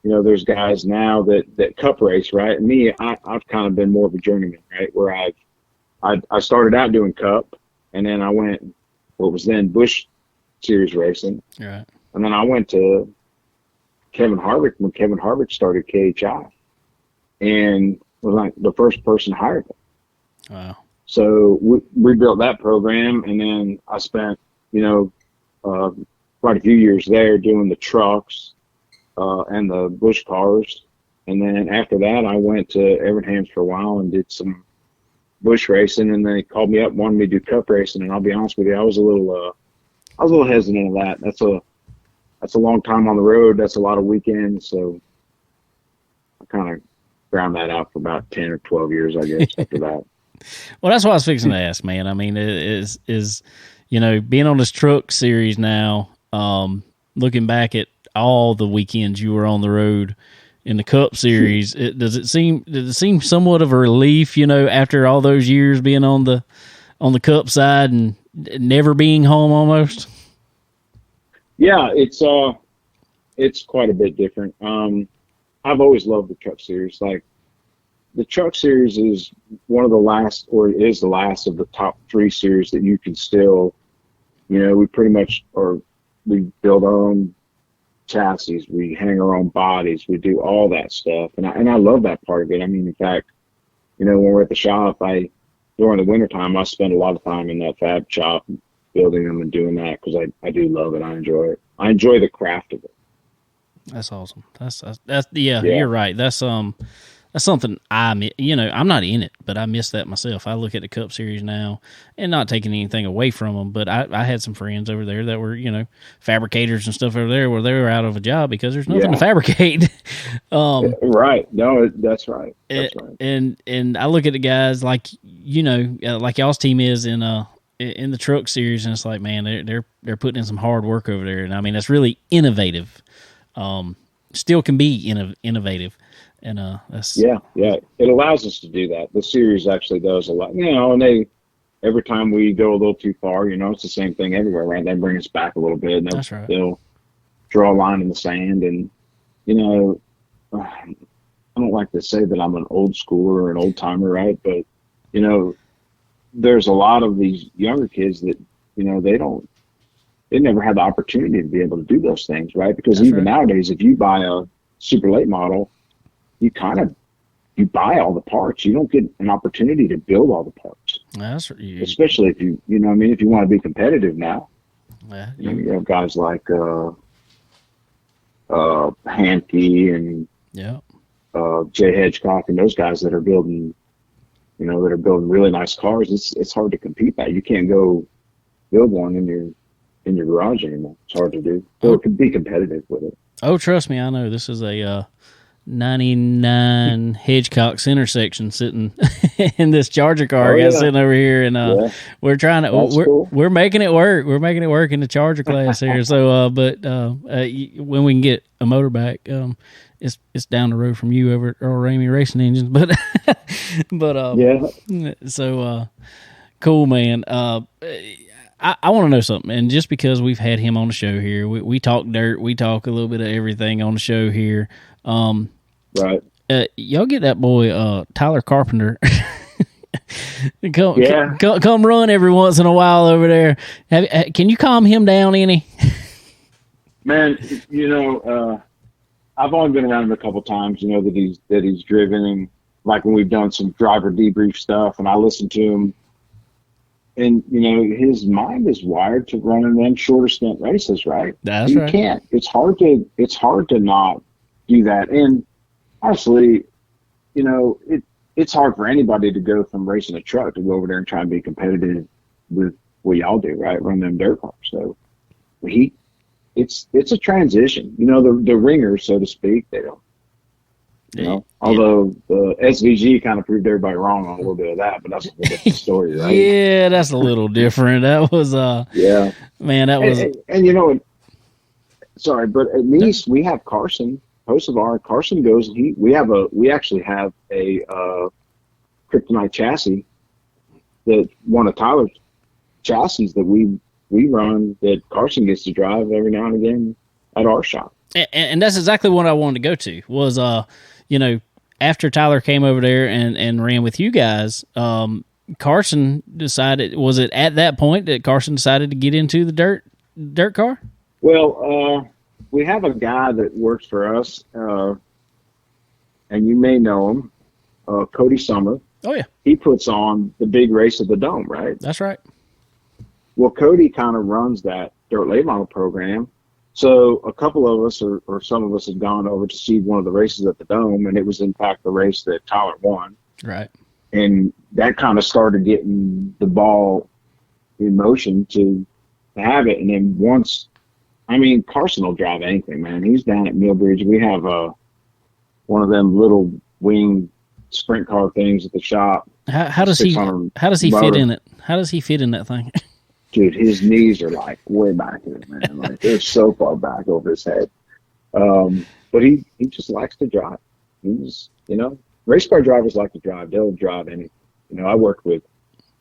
there's guys now that cup race, right? And me, I've kind of been more of a journeyman, right? Where I started out doing cup, and then I went what was then Busch series racing, Right. and then I went to Kevin Harvick when Kevin Harvick started KHI, and was like the first person hired him. Wow. So we built that program, and then I spent, quite a few years there doing the trucks and the Busch cars. And then after that, I went to Evernham's for a while and did some Busch racing, and they called me up, wanted me to do cup racing. And I'll be honest with you, I was a little hesitant of that. That's a long time on the road. That's a lot of weekends. So I kind of ground that out for about 10 or 12 years, I guess, after that. Well, that's what I was fixing to ask, man. I mean, is being on this truck series now, looking back at all the weekends you were on the road in the Cup series, does it seem somewhat of a relief, after all those years being on the Cup side and never being home almost? Yeah, it's quite a bit different. I've always loved the Truck Series. Like, the Truck Series is one of the last, or is the last of the top 3 series that you can still, we pretty much, we build our own chassis, we hang our own bodies, we do all that stuff. And I love that part of it. I mean, in fact, when we're at the shop, during the wintertime, I spend a lot of time in that fab shop building them and doing that, because I do love it. I enjoy it. I enjoy the craft of it. That's awesome. That's You're right. That's something I'm not in it, but I miss that myself. I look at the Cup Series now, and not taking anything away from them, but I had some friends over there that were, fabricators and stuff over there, where they were out of a job because there's nothing to fabricate. Right. No, that's right. That's right. And I look at the guys like y'all's team is in the Truck Series, and it's like, man, they're putting in some hard work over there, and I mean, that's really innovative. Still can be innovative. And that's yeah, it allows us to do that. The series actually does a lot, and every time we go a little too far, it's the same thing everywhere, right? They bring us back a little bit, and that's right. They'll draw a line in the sand. And I don't like to say that I'm an old schooler or an old timer, right? But there's a lot of these younger kids that they never had the opportunity to be able to do those things, right? Because that's even right. nowadays, if you buy a super late model, you buy all the parts. You don't get an opportunity to build all the parts. That's especially if you if you want to be competitive now. Yeah, you have guys like Hankey and Jay Hedgecock and those guys that are building really nice cars. It's hard to compete that. You can't go build one in your garage anymore. It's hard to do. So it can be competitive with it. Oh, trust me, I know this is a '99 Hedgecock's intersection sitting in this Charger car I got sitting over here, and we're trying to we're making it work. We're making it work in the Charger class here. So, when we can get a motor back, it's down the road from you over at Earl Ramey Racing Engines, so cool, man. I want to know something, and just because we've had him on the show here, we talk dirt, we talk a little bit of everything on the show here. Right. Y'all get that boy Tyler Carpenter. Come run every once in a while over there. Can you calm him down any? Man, I've only been around him a couple times. That he's driven, and like when we've done some driver debrief stuff, and I listen to him. And his mind is wired to running them shorter stint races, right? That's you right. Can't. It's hard to not do that. And honestly, it's hard for anybody to go from racing a truck to go over there and try and be competitive with what y'all do, right? Run them dirt cars. So it's a transition. The ringers, so to speak, they don't. Although the SVG kind of proved everybody wrong on a little bit of that, but that's a little different story, right? Yeah, that's a little different. That was man, that was. And sorry, but at least we have Carson. Carson goes. We actually have a Kryptonite chassis that one of Tyler's chassis that we run that Carson gets to drive every now and again at our shop. And that's exactly what I wanted to go to was after Tyler came over there and ran with you guys, Carson decided, was it at that point that Carson decided to get into the dirt car? Well, we have a guy that works for us, and you may know him, Cody Summer. Oh, yeah. He puts on the big race of the Dome, right? That's right. Well, Cody kind of runs that dirt late model program. So a couple of us, or some of us, had gone over to see one of the races at the Dome, and it was in fact the race that Tyler won. Right. And that kind of started getting the ball in motion to have it. And then Carson will drive anything, man. He's down at Millbridge. We have one of them little wing sprint car things at the shop. How does he fit in it? How does he fit in that thing? Dude, his knees are like way back here, man. Like they're so far back over his head. But he just likes to drive. He's, race car drivers like to drive. They'll drive anything. I worked with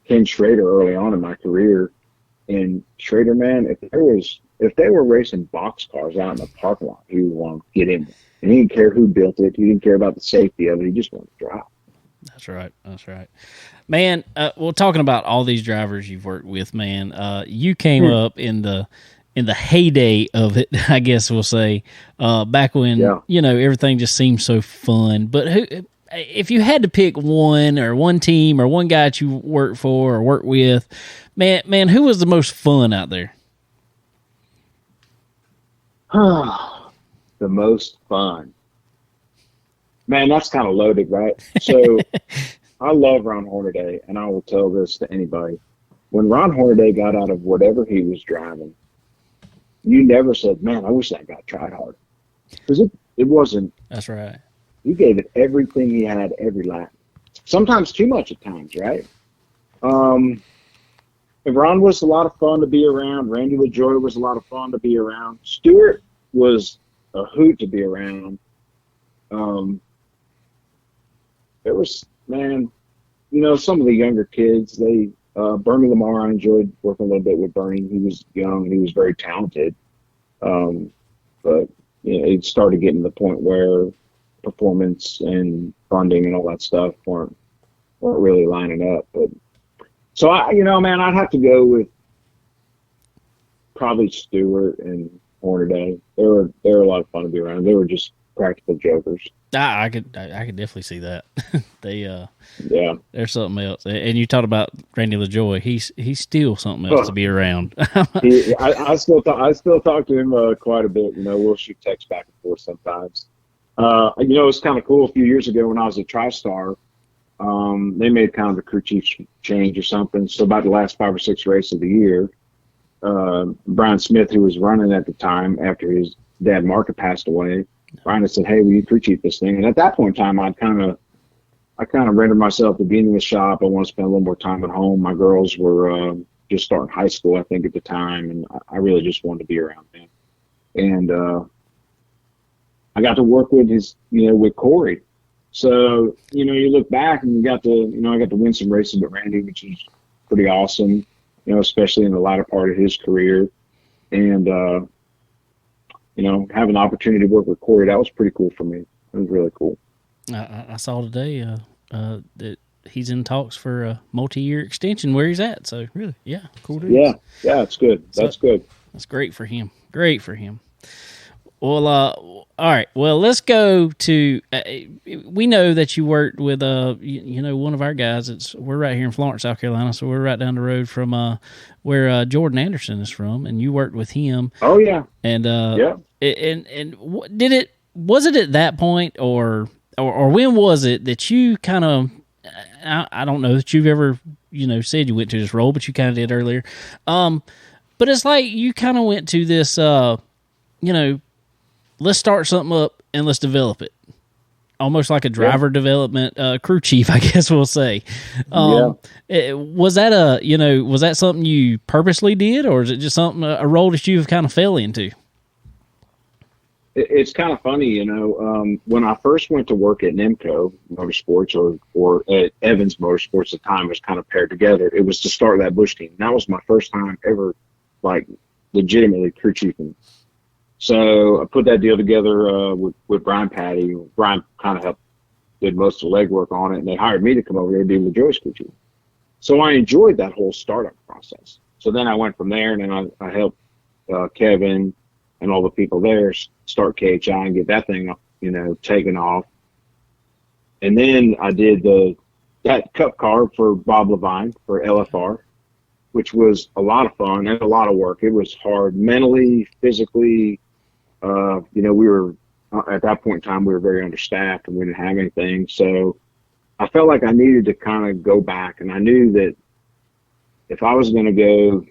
Ken Schrader early on in my career, and Schrader, man, if they were racing box cars out in the parking lot, he would want to get in there. And he didn't care who built it. He didn't care about the safety of it. He just wanted to drive. That's right. Man, well, talking about all these drivers you've worked with, man, you came up in the heyday of it, I guess we'll say, back when, everything just seemed so fun. But if you had to pick one team or one guy that you worked for or worked with, man, who was the most fun out there? The most fun. Man, that's kind of loaded, right? So I love Ron Hornaday, and I will tell this to anybody. When Ron Hornaday got out of whatever he was driving, you never said, man, I wish that guy tried hard. Because it wasn't. That's right. He gave it everything he had every lap. Sometimes too much at times, right? Ron was a lot of fun to be around. Randy LaJoy was a lot of fun to be around. Stewart was a hoot to be around. There was, man, some of the younger kids, Bernie Lamar, I enjoyed working a little bit with Bernie. He was young. He was very talented. But, it started getting to the point where performance and funding and all that stuff weren't really lining up. But so, man, I'd have to go with probably Stewart and Hornaday. They were a lot of fun to be around. They were just practical jokers. I could definitely see that. There's something else. And you talked about Randy LaJoy. He's still something else to be around. I still talk to him quite a bit. We'll shoot texts back and forth sometimes. It's kind of cool. A few years ago when I was at TriStar, they made kind of a crew chief change or something. So about the last 5 or 6 races of the year, Brian Smith, who was running at the time after his dad Mark had passed away, Brian had said, "Hey, will you crew chief this thing?" And at that point in time, I kind of rendered myself to being in the shop. I want to spend a little more time at home. My girls were just starting high school, I think, at the time, and I really just wanted to be around them. And I got to work with with Corey. So, you look back and I got to win some races with Randy, which is pretty awesome, especially in the latter part of his career. And, have an opportunity to work with Corey, that was pretty cool for me. It was really cool. I saw today that he's in talks for a multi-year extension where he's at. So, really, yeah, cool dude. Yeah, it's good. That's good. That's great for him. Great for him. Well, all right. Well, let's go to. We know that you worked with one of our guys. We're right here in Florence, South Carolina, so we're right down the road from where Jordan Anderson is from, and you worked with him. Oh yeah. And yeah. And was it at that point, or when was it that you kind of? I don't know that you've ever said you went to this role, but you kind of did earlier. But it's like you kind of went to this. Let's start something up and let's develop it. Almost like a driver development crew chief, I guess we'll say. Was that something you purposely did, or is it just a role that you've kind of fell into? It's kind of funny, when I first went to work at Nemco Motorsports or at Evans Motorsports at the time, it was kind of paired together. It was to start that Busch team. That was my first time ever, like, legitimately crew chiefing. So I put that deal together with Brian Patty. Brian kind of did most of the legwork on it, and they hired me to come over there and do the Joyce crew chief. So I enjoyed that whole startup process. So then I went from there, and then I helped Kevin and all the people there start KHI and get that thing, taken off. And then I did that cup car for Bob Levine for LFR, which was a lot of fun and a lot of work. It was hard mentally, physically. We were at that point in time, we were very understaffed and we didn't have anything. So I felt like I needed to kind of go back, and I knew that if I was going to go,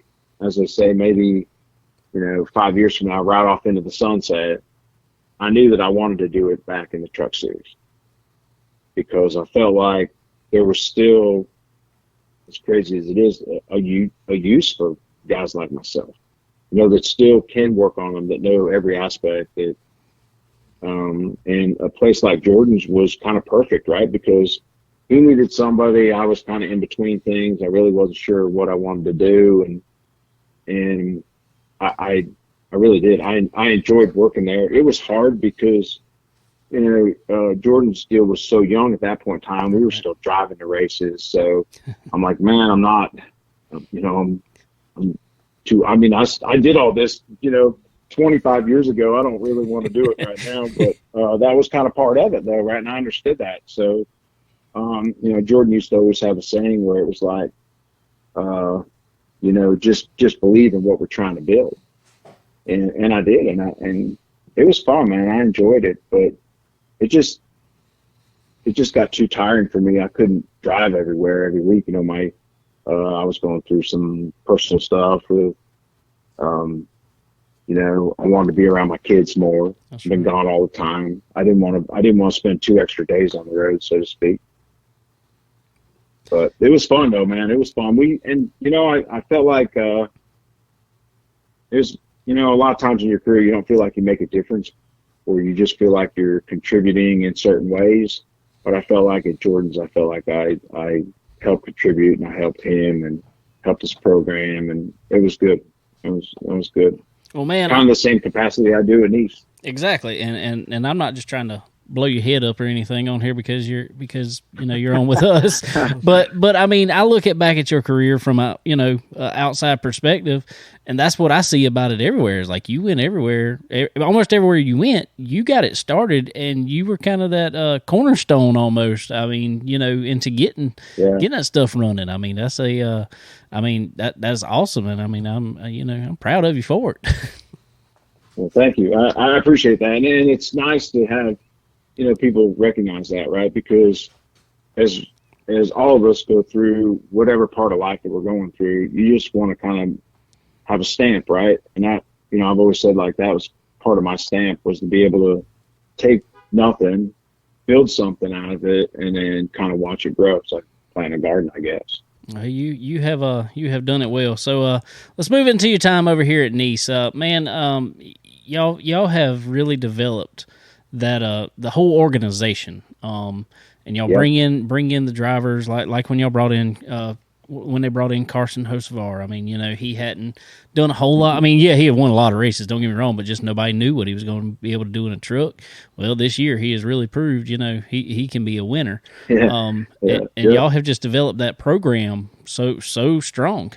as they say, maybe, 5 years from now, right off into the sunset, I knew that I wanted to do it back in the truck series, because I felt like there was still, as crazy as it is, a use for guys like myself, that still can work on them, that know every aspect. And a place like Jordan's was kind of perfect, right? Because he needed somebody. I was kind of in between things. I really wasn't sure what I wanted to do, and I really did. I enjoyed working there. It was hard because Jordan's deal was so young at that point in time. We were still driving the races. So I'm like, man, I'm not, I'm too, I did all this, 25 years ago. I don't really want to do it right now, but that was kind of part of it though, right? And I understood that. So, Jordan used to always have a saying where it was like, just believe in what we're trying to build. And I did. And it was fun, man. I enjoyed it, but it just got too tiring for me. I couldn't drive everywhere every week. I was going through some personal stuff with, I wanted to be around my kids more. I've been gone all the time. I didn't want to spend 2 extra days on the road, so to speak. But it was fun though, man. It was fun. I felt like, there's, a lot of times in your career, you don't feel like you make a difference, or you just feel like you're contributing in certain ways. But I felt like at Jordan's, I felt like I helped contribute, and I helped him and helped his program, and it was good. It was good. Well, man, kind of the same capacity I do at Nice. Exactly, and I'm not just trying to blow your head up or anything on here because you're on with us, but I mean, I look back at your career from a outside perspective, and that's what I see about it everywhere. Is like you went everywhere, almost everywhere you went, you got it started, and you were kind of that cornerstone almost. I mean, into getting that stuff running. I mean, that's that's awesome, and I mean, I'm proud of you for it. Well, thank you. I appreciate that, and it's nice to have people recognize that, right? Because as all of us go through whatever part of life that we're going through, you just want to kind of have a stamp, right? And I've always said like that was part of my stamp, was to be able to take nothing, build something out of it, and then kind of watch it grow. It's like planting a garden, I guess. You have done it well. So let's move into your time over here at Nice. Man, y'all have really developed that the whole organization. And y'all bring in the drivers like when y'all brought in when they brought in Carson Hocevar. I mean, he hadn't done a whole lot. I mean, yeah, he had won a lot of races, don't get me wrong, but just nobody knew what he was going to be able to do in a truck. Well, this year he has really proved, he can be a winner. And y'all have just developed that program so strong.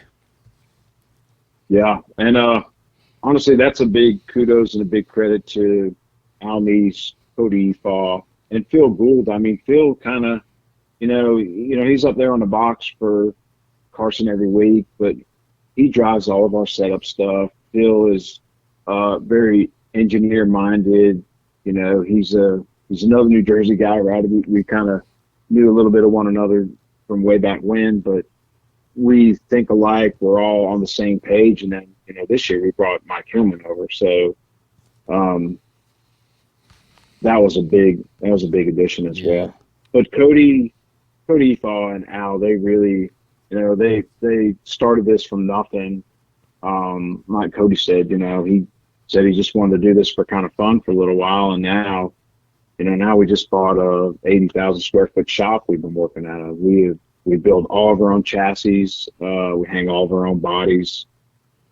Yeah, and honestly, that's a big kudos and a big credit to Al Neese, Cody Efaw, and Phil Gould. I mean, Phil kind of, he's up there on the box for Carson every week, but he drives all of our setup stuff. Phil is very engineer minded. He's another New Jersey guy, right? We kind of knew a little bit of one another from way back when, but we think alike. We're all on the same page. And then, this year we brought Mike Hillman over. So that was a big addition as well. But Cody Efaw and Al, they really, they started this from nothing. Like Cody said, he said he just wanted to do this for kind of fun for a little while. And now, now we just bought a 80,000 square foot shop we've been working at. We build all of our own chassis. We hang all of our own bodies.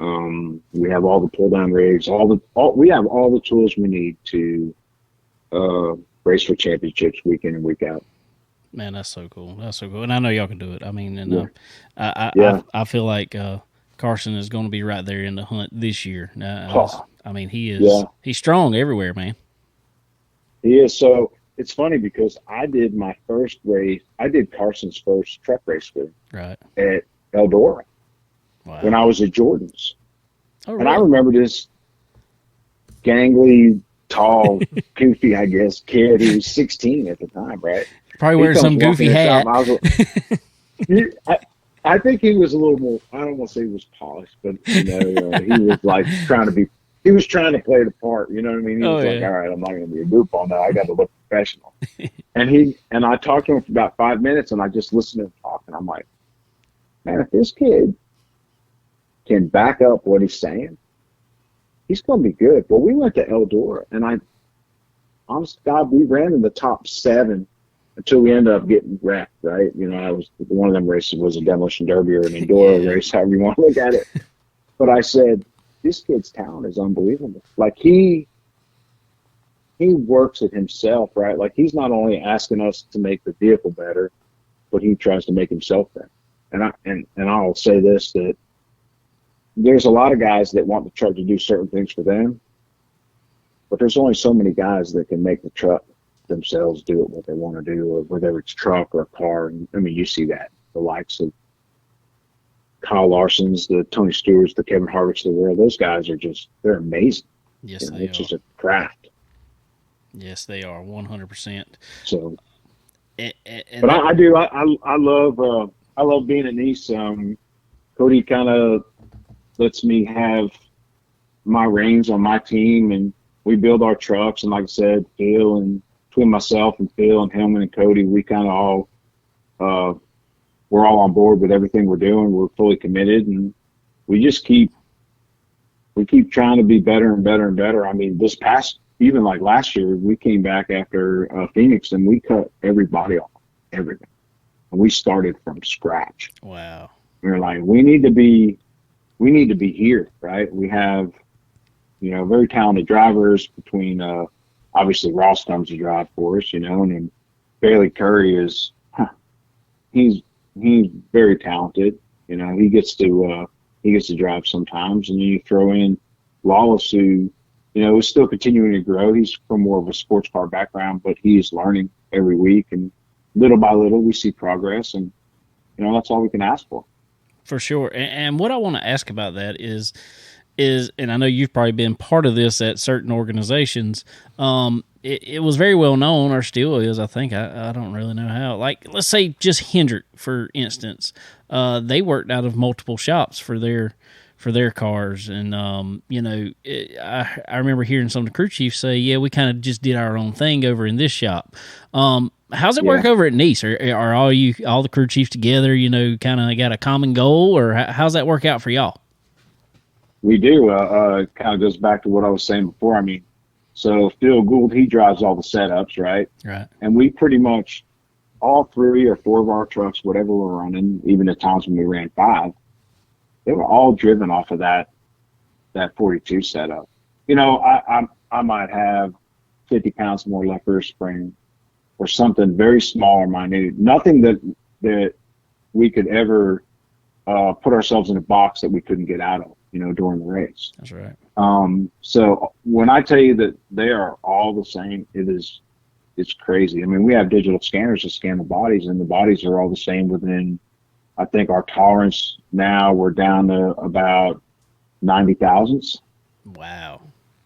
We have all the pull down rigs, we have all the tools we need to race for championships week in and week out. Man, that's so cool. That's so cool. And I know y'all can do it. I mean, and I feel like Carson is going to be right there in the hunt this year. I mean, he is he's strong everywhere, man. He is. So it's funny because I did my first race. I did Carson's first truck race with him at Eldora when I was at Jordan's. Oh, really? And I remember this gangly, tall, goofy, I guess, kid. He was 16 at the time, right? Probably wearing some goofy hat. I think he was a little more, I don't want to say he was polished, but, he was like he was trying to play the part, you know what I mean? He was like, all right, I'm not going to be a goofball now. I got to look professional. And I talked to him for about 5 minutes, and I just listened to him talk, and I'm like, man, if this kid can back up what he's saying, he's going to be good. Well, we went to Eldora, and honest to God, we ran in the top 7 until we ended up getting wrecked, right? I was one of them races was a demolition derby or an enduro race, however you want to look at it. But I said, this kid's talent is unbelievable. Like he works it himself, right? Like he's not only asking us to make the vehicle better, but he tries to make himself better. And I'll say this, that there's a lot of guys that want the truck to do certain things for them, but there's only so many guys that can make the truck themselves do it what they want to do, or whether it's truck or a car. And I mean, you see that the likes of Kyle Larson's, the Tony Stewart's, the Kevin Harvick's of the world. Those guys are they're amazing. Yes, they are. It's just a craft. Yes, they are 100%. So, but I love being at Nice. Cody kind of lets me have my reins on my team, and we build our trucks. And like I said, Phil, and between myself and Phil and Hillman and Cody, we kind of all we're all on board with everything we're doing. We're fully committed, and we just keep trying to be better and better and better. I mean, even like last year, we came back after Phoenix, and we cut everybody off, everything, and we started from scratch. Wow. We were like, we need to be here, right? We have, very talented drivers between, obviously Ross comes to drive for us, and then Bailey Curry is, he's very talented. He gets to drive sometimes, and then you throw in Lawless, who, is still continuing to grow. He's from more of a sports car background, but he is learning every week, and little by little we see progress, and that's all we can ask for. For sure. And what I want to ask about that is, and I know you've probably been part of this at certain organizations. It was very well known, or still is, I think. I don't really know how. Like, let's say just Hendrick, for instance. They worked out of multiple shops for their for their cars. And, I remember hearing some of the crew chiefs say, yeah, we kind of just did our own thing over in this shop. How's it work over at Nice? Are all the crew chiefs together, kind of got a common goal, or how's that work out for y'all? We do. It kind of goes back to what I was saying before. I mean, so Phil Gould, he drives all the setups, right? Right. And we pretty much, all 3 or 4 of our trucks, whatever we're running, even at times when we ran 5, they were all driven off of that 42 setup. I might have 50 pounds more left rear spring or something very small or minute. Nothing that we could ever put ourselves in a box that we couldn't get out of, during the race. That's right. So when I tell you that they are all the same, it's crazy. I mean, we have digital scanners to scan the bodies, and the bodies are all the same within, I think our tolerance now, we're down to about 90 thousandths. Wow.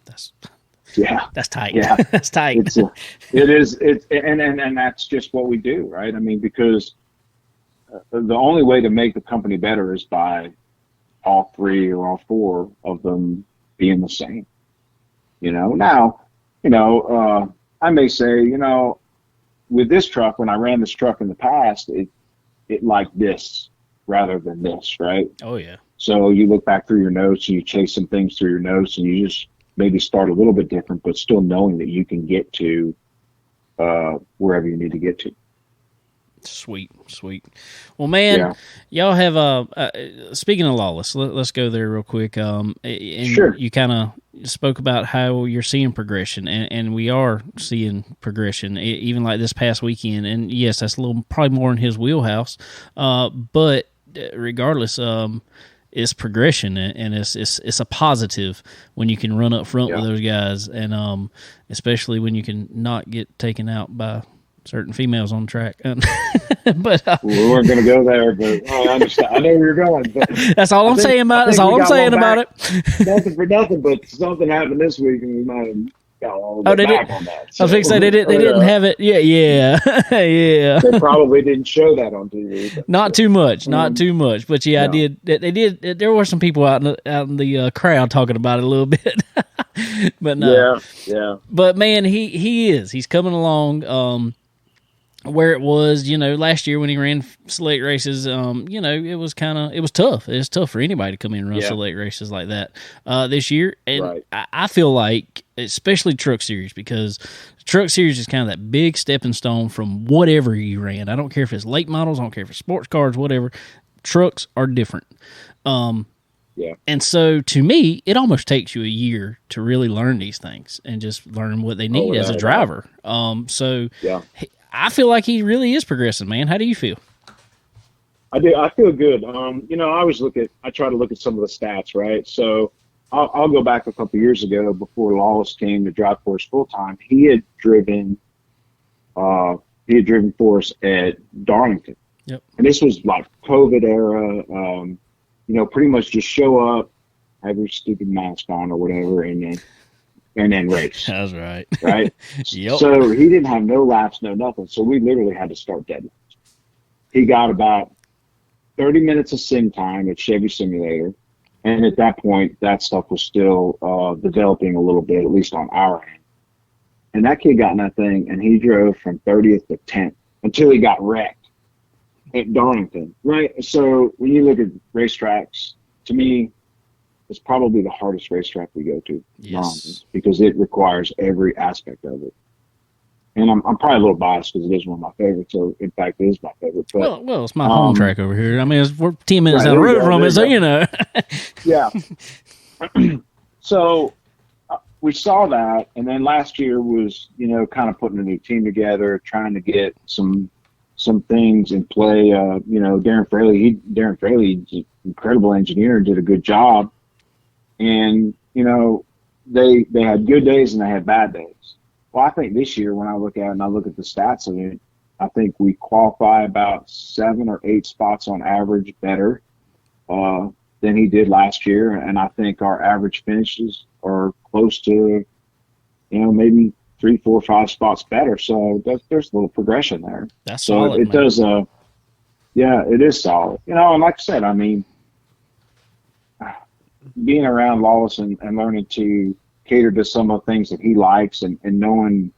That's tight. Yeah. That's tight. It is. And that's just what we do, right? I mean, because the only way to make the company better is by all 3 or all 4 of them being the same. Now, I may say, with this truck, when I ran this truck in the past, it liked this rather than this, right? Oh yeah. So you look back through your notes and you chase some things through your notes, and you just maybe start a little bit different, but still knowing that you can get to wherever you need to get to. Sweet. Well, man, y'all have speaking of Lawless, let's go there real quick. And sure. You kind of spoke about how you're seeing progression, and we are seeing progression, even like this past weekend. And yes, that's a little probably more in his wheelhouse, but regardless, it's progression, and it's a positive when you can run up front with those guys, and especially when you can not get taken out by certain females on track. But we weren't going to go there, but I understand. I know where you're going. But that's all I'm saying about it. That's all I'm saying about it. Nothing for nothing, but something happened this week, and we might have got all the back on that. So, I was going to say they didn't have it. Yeah, yeah. They probably didn't show that on TV. But, not too much. But yeah, no. I did. They did. There were some people out in the crowd talking about it a little bit. But no. Yeah. But man, he's coming along. Where it was, last year when he ran select races, it was tough. It was tough for anybody to come in and run select races like that this year. And I feel like, especially Truck Series, because Truck Series is kind of that big stepping stone from whatever you ran. I don't care if it's late models, I don't care if it's sports cars, whatever. Trucks are different. And so to me, it almost takes you a year to really learn these things and just learn what they need as a driver. I feel like he really is progressing, man. How do you feel? I do. I feel good. I try to look at some of the stats, right? So I'll go back a couple years ago before Lawless came to drive for us full time. He had driven for us at Darlington. Yep. And this was like COVID era. Pretty much just show up, have your stupid mask on or whatever, and then race. That's right. Right? Yep. So he didn't have no laps, no nothing. So we literally had to start dead. He got about 30 minutes of sim time at Chevy Simulator. And at that point, that stuff was still developing a little bit, at least on our end. And that kid got in that thing, and he drove from 30th to 10th until he got wrecked at Darlington. Right? So when you look at racetracks, to me, it's probably the hardest racetrack we go to, because it requires every aspect of it. And I'm probably a little biased because it is one of my favorites. So, in fact, it is my favorite. But, well, it's my home track over here. I mean, we're 10 minutes down the road from it, so Yeah. So we saw that, and then last year was, kind of putting a new team together, trying to get some things in play. Darren Fraley's an incredible engineer and did a good job. And, they had good days and they had bad days. Well, I think this year when I look at it and I look at the stats of it, I think we qualify about 7 or 8 spots on average better than he did last year. And I think our average finishes are close to, maybe 3, 4, 5 spots better. So there's a little progression there. That's so solid, it does. It is solid. And like I said, I mean, being around Lawless and learning to cater to some of the things that he likes and knowing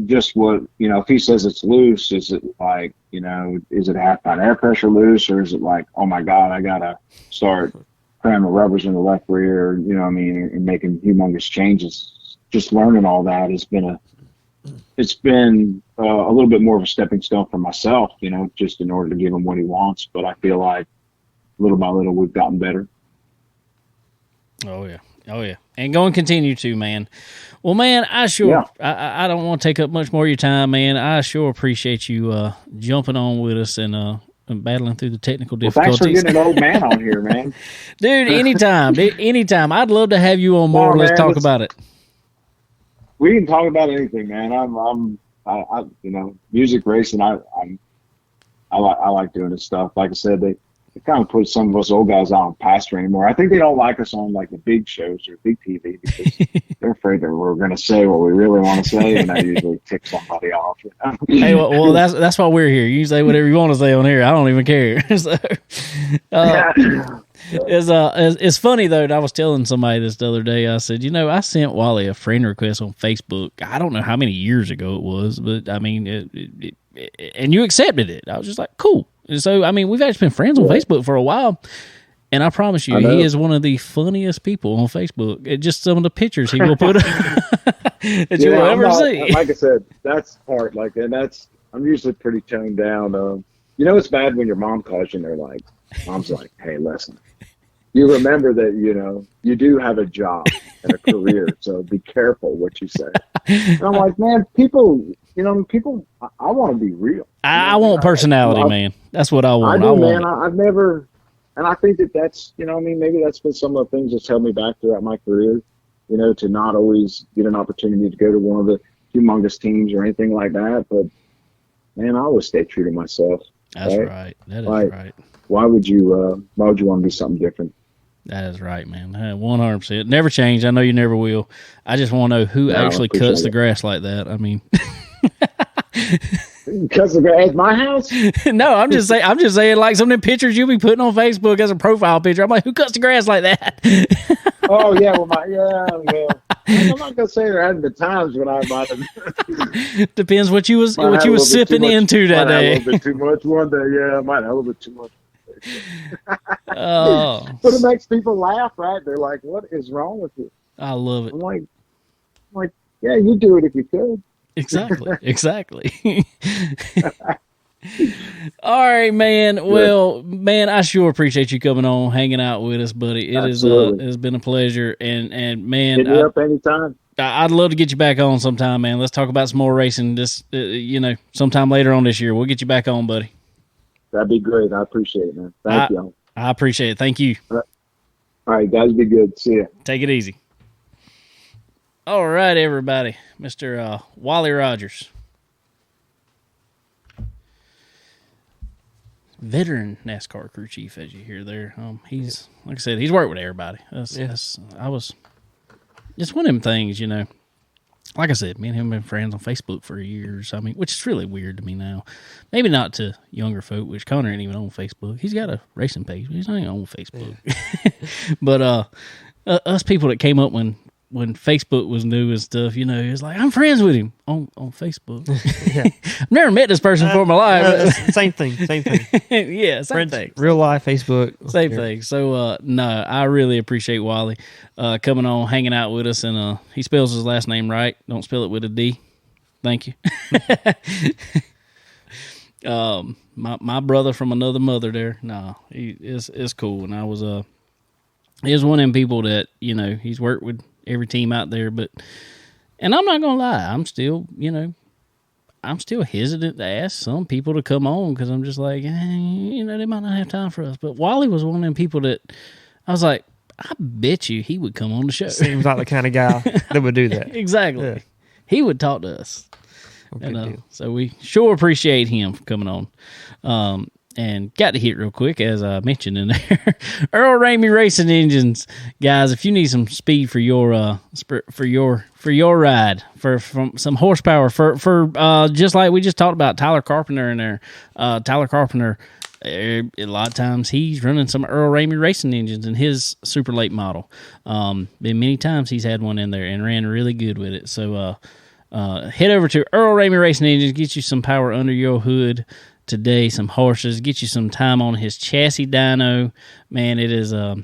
just what, if he says it's loose, is it like, is it half pound air pressure loose, or is it like, oh my God, I got to start cramming rubbers in the left rear, and making humongous changes. Just learning all that has been it's been a little bit more of a stepping stone for myself, just in order to give him what he wants. But I feel like little by little we've gotten better. Oh yeah, and go and continue to, man. Well, man, I don't want to take up much more of your time, man. I sure appreciate you jumping on with us and battling through the technical difficulties. Well, thanks for getting an old man on here, man. Dude, anytime. I'd love to have you on more. Let's talk about it. We can talk about anything, man. I music racing. I like doing this stuff. Like I said, they kind of put some of us old guys on pasture anymore. I think they don't like us on like the big shows or big TV because they're afraid that we're going to say what we really want to say, and that usually ticks somebody off. Hey, well, that's why we're here. You say whatever you want to say on here. I don't even care. So, it's funny though. I was telling somebody this the other day. I said, I sent Wally a friend request on Facebook. I don't know how many years ago it was, but I mean, and you accepted it. I was just like, cool. So, I mean, we've actually been friends on Facebook for a while, and I promise you, he is one of the funniest people on Facebook. Just some of the pictures he will put up that you will ever see. Like I said, that's hard. I'm usually pretty toned down. It's bad when your mom calls you and they're like, mom's like, hey, listen, you remember that, you do have a job and a career, so be careful what you say. And I'm like, man, people, I want to be real. I want personality, man. That's what I want. I do, man. I've never, and I think that's, maybe that's been some of the things that's held me back throughout my career, to not always get an opportunity to go to one of the humongous teams or anything like that. But, man, I always stay true to myself. That's right. That is right. Why would you want to do something different? That is right, man. 100%. Never change. I know you never will. I just want to know who actually cuts the grass like that. I mean, cuts the grass at my house? No, I'm just saying, like some of the pictures you'll be putting on Facebook as a profile picture. I'm like, who cuts the grass like that? Oh yeah, I'm not gonna say there hadn't been times when I might have. Depends what you was sipping into that day. A little bit too much one day. Yeah, I might have a little bit too much. Oh, but it makes people laugh, right? They're like, "What is wrong with you?" I love it. I'm like, yeah, you do it if you could. Exactly. All right, man. Well, man, I sure appreciate you coming on, hanging out with us, buddy. It has been a pleasure, and man, hit me up anytime. I'd love to get you back on sometime, man. Let's talk about some more racing. This, sometime later on this year, we'll get you back on, buddy. That'd be great. I appreciate it, man. Thank you. I appreciate it. Thank you. All right, guys, be good. See ya. Take it easy. All right, everybody. Mr. Wally Rogers. Veteran NASCAR crew chief, as you hear there. He's, like I said, he's worked with everybody. It's one of them things, Like I said, me and him have been friends on Facebook for years. I mean, which is really weird to me now. Maybe not to younger folk, which Connor ain't even on Facebook. He's got a racing page, but he's not even on Facebook. Yeah. But us people that came up when Facebook was new and stuff, it's like, I'm friends with him on Facebook. Yeah. I've never met this person before in my life. Same thing. Yeah, same thing. Real life Facebook. Same thing. So, no, I really appreciate Wally coming on, hanging out with us, and he spells his last name right. Don't spell it with a D. Thank you. My brother from another mother there. No, it's cool. And I was he was one of them people that, he's worked with every team out there, and I'm not gonna lie, I'm still hesitant to ask some people to come on because I'm just like, they might not have time for us. But Wally was one of them people that I was like, I bet you he would come on the show. Seems like the kind of guy that would do that. Exactly. Yeah. He would talk to us. And so we sure appreciate him for coming on. And got to hit real quick, as I mentioned in there, Earl Ramey Racing Engines, guys. If you need some speed for your ride, for some horsepower, for just like we just talked about Tyler Carpenter in there. Tyler Carpenter A lot of times he's running some Earl Ramey racing engines in his super late model. Been many times he's had one in there and ran really good with it. So head over to Earl Ramey Racing Engines, get you some power under your hood today, some horses, get you some time on his chassis dyno. Man, it is a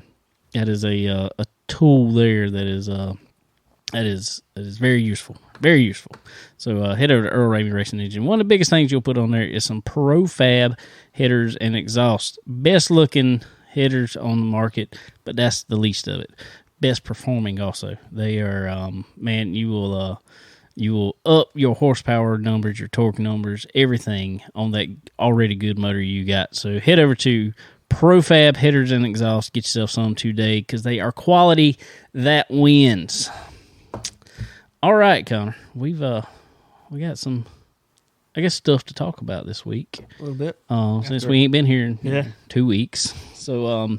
tool there that is very useful. Very useful. So head over to Earl Ramey Racing Engine. One of the biggest things you'll put on there is some Profab headers and exhaust. Best looking headers on the market, but that's the least of it. Best performing also. They are, man, you will up your horsepower numbers, your torque numbers, everything on that already good motor you got. So head over to Profab headers and exhaust. Get yourself some today because they are quality that wins. All right, Connor, we got some, I guess, stuff to talk about this week. A little bit. Since we ain't been here in 2 weeks. So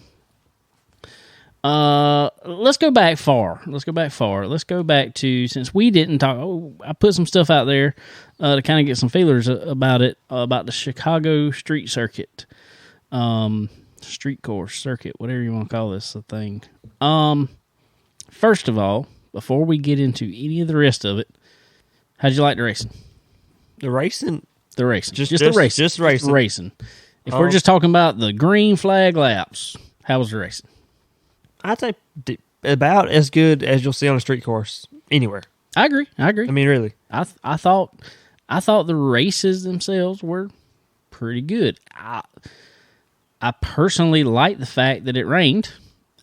let's go back far. Let's go back to, since we didn't talk, I put some stuff out there to kind of get some feelers about it, about the Chicago street circuit, street course circuit, whatever you want to call this thing. First of all, before we get into any of the rest of it, how'd you like the racing? The racing? The racing. Just the racing. Just racing. Racing. If we're just talking about the green flag laps, how was the racing? I'd say about as good as you'll see on a street course anywhere. I agree. I mean, really. I thought the races themselves were pretty good. I personally like the fact that it rained.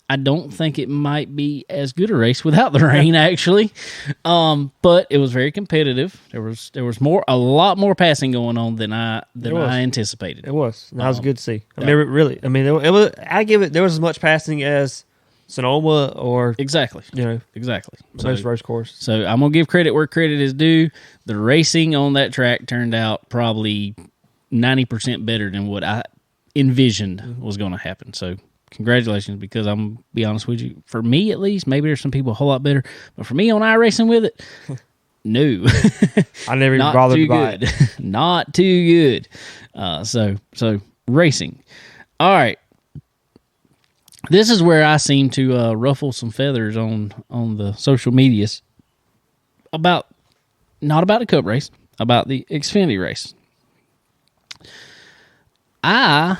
I don't think it might be as good a race without the rain, actually. But it was very competitive. There was a lot more passing going on than I anticipated. It was. That was good to see. I mean, really. I mean, it was. I give it. There was as much passing as Sonoma or exactly. Most race course. So I'm gonna give credit where credit is due. The racing on that track turned out probably 90% better than what I envisioned was going to happen. So congratulations, because I'm going to be honest with you, for me at least, maybe there's some people a whole lot better, but for me on iRacing with it, no. I never even bothered to buy it. Not too good. So racing. All right. This is where I seem to ruffle some feathers on the social medias not about the Cup race, about the Xfinity race. I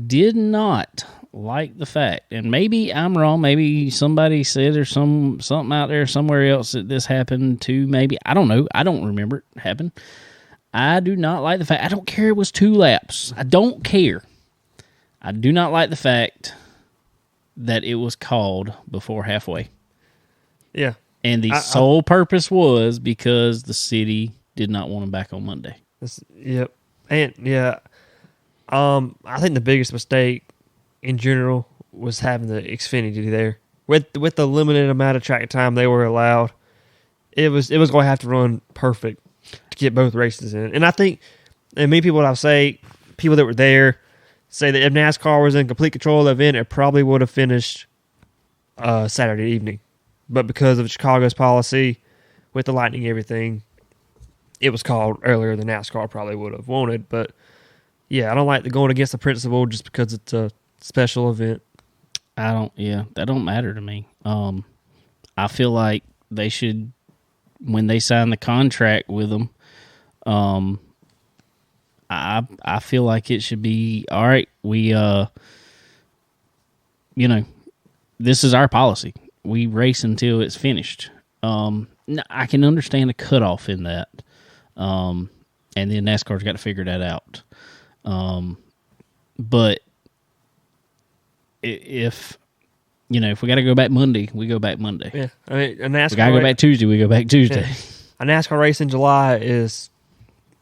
did not like the fact, and maybe I'm wrong, maybe somebody said there's something out there somewhere else that this happened to, maybe, I don't know, I don't remember it happened. I do not like the fact, I don't care it was 2 laps, I don't care. I do not like the fact that it was called before halfway. Yeah. And the sole purpose was because the city did not want them back on Monday. Yep. And, yeah, I think the biggest mistake in general was having the Xfinity there. With the limited amount of track time they were allowed, it was going to have to run perfect to get both races in. And I think, and many people people that were there, say that if NASCAR was in complete control of the event, it probably would have finished Saturday evening. But because of Chicago's policy with the lightning and everything, it was called earlier than NASCAR probably would have wanted. But yeah, I don't like going against the principle just because it's a special event. That don't matter to me. I feel like they should, when they sign the contract with them, I feel like it should be, all right, we, this is our policy. We race until it's finished. I can understand a cutoff in that. And then NASCAR's got to figure that out. But if we got to go back Monday, we go back Monday. Yeah. I mean, a NASCAR we got to go back Tuesday, we go back Tuesday. Yeah. A NASCAR race in July is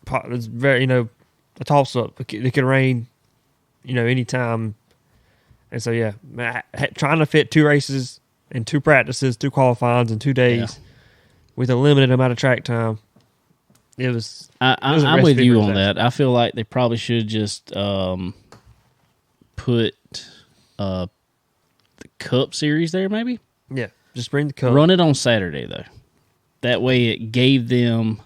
very, a toss-up. It could rain, anytime. And so, yeah, trying to fit 2 races and 2 practices, 2 qualifyings in 2 days with a limited amount of track time, I'm with you on that. I feel like they probably should just put the Cup Series there, maybe? Yeah, just bring the Cup. Run it on Saturday, though. That way it gave them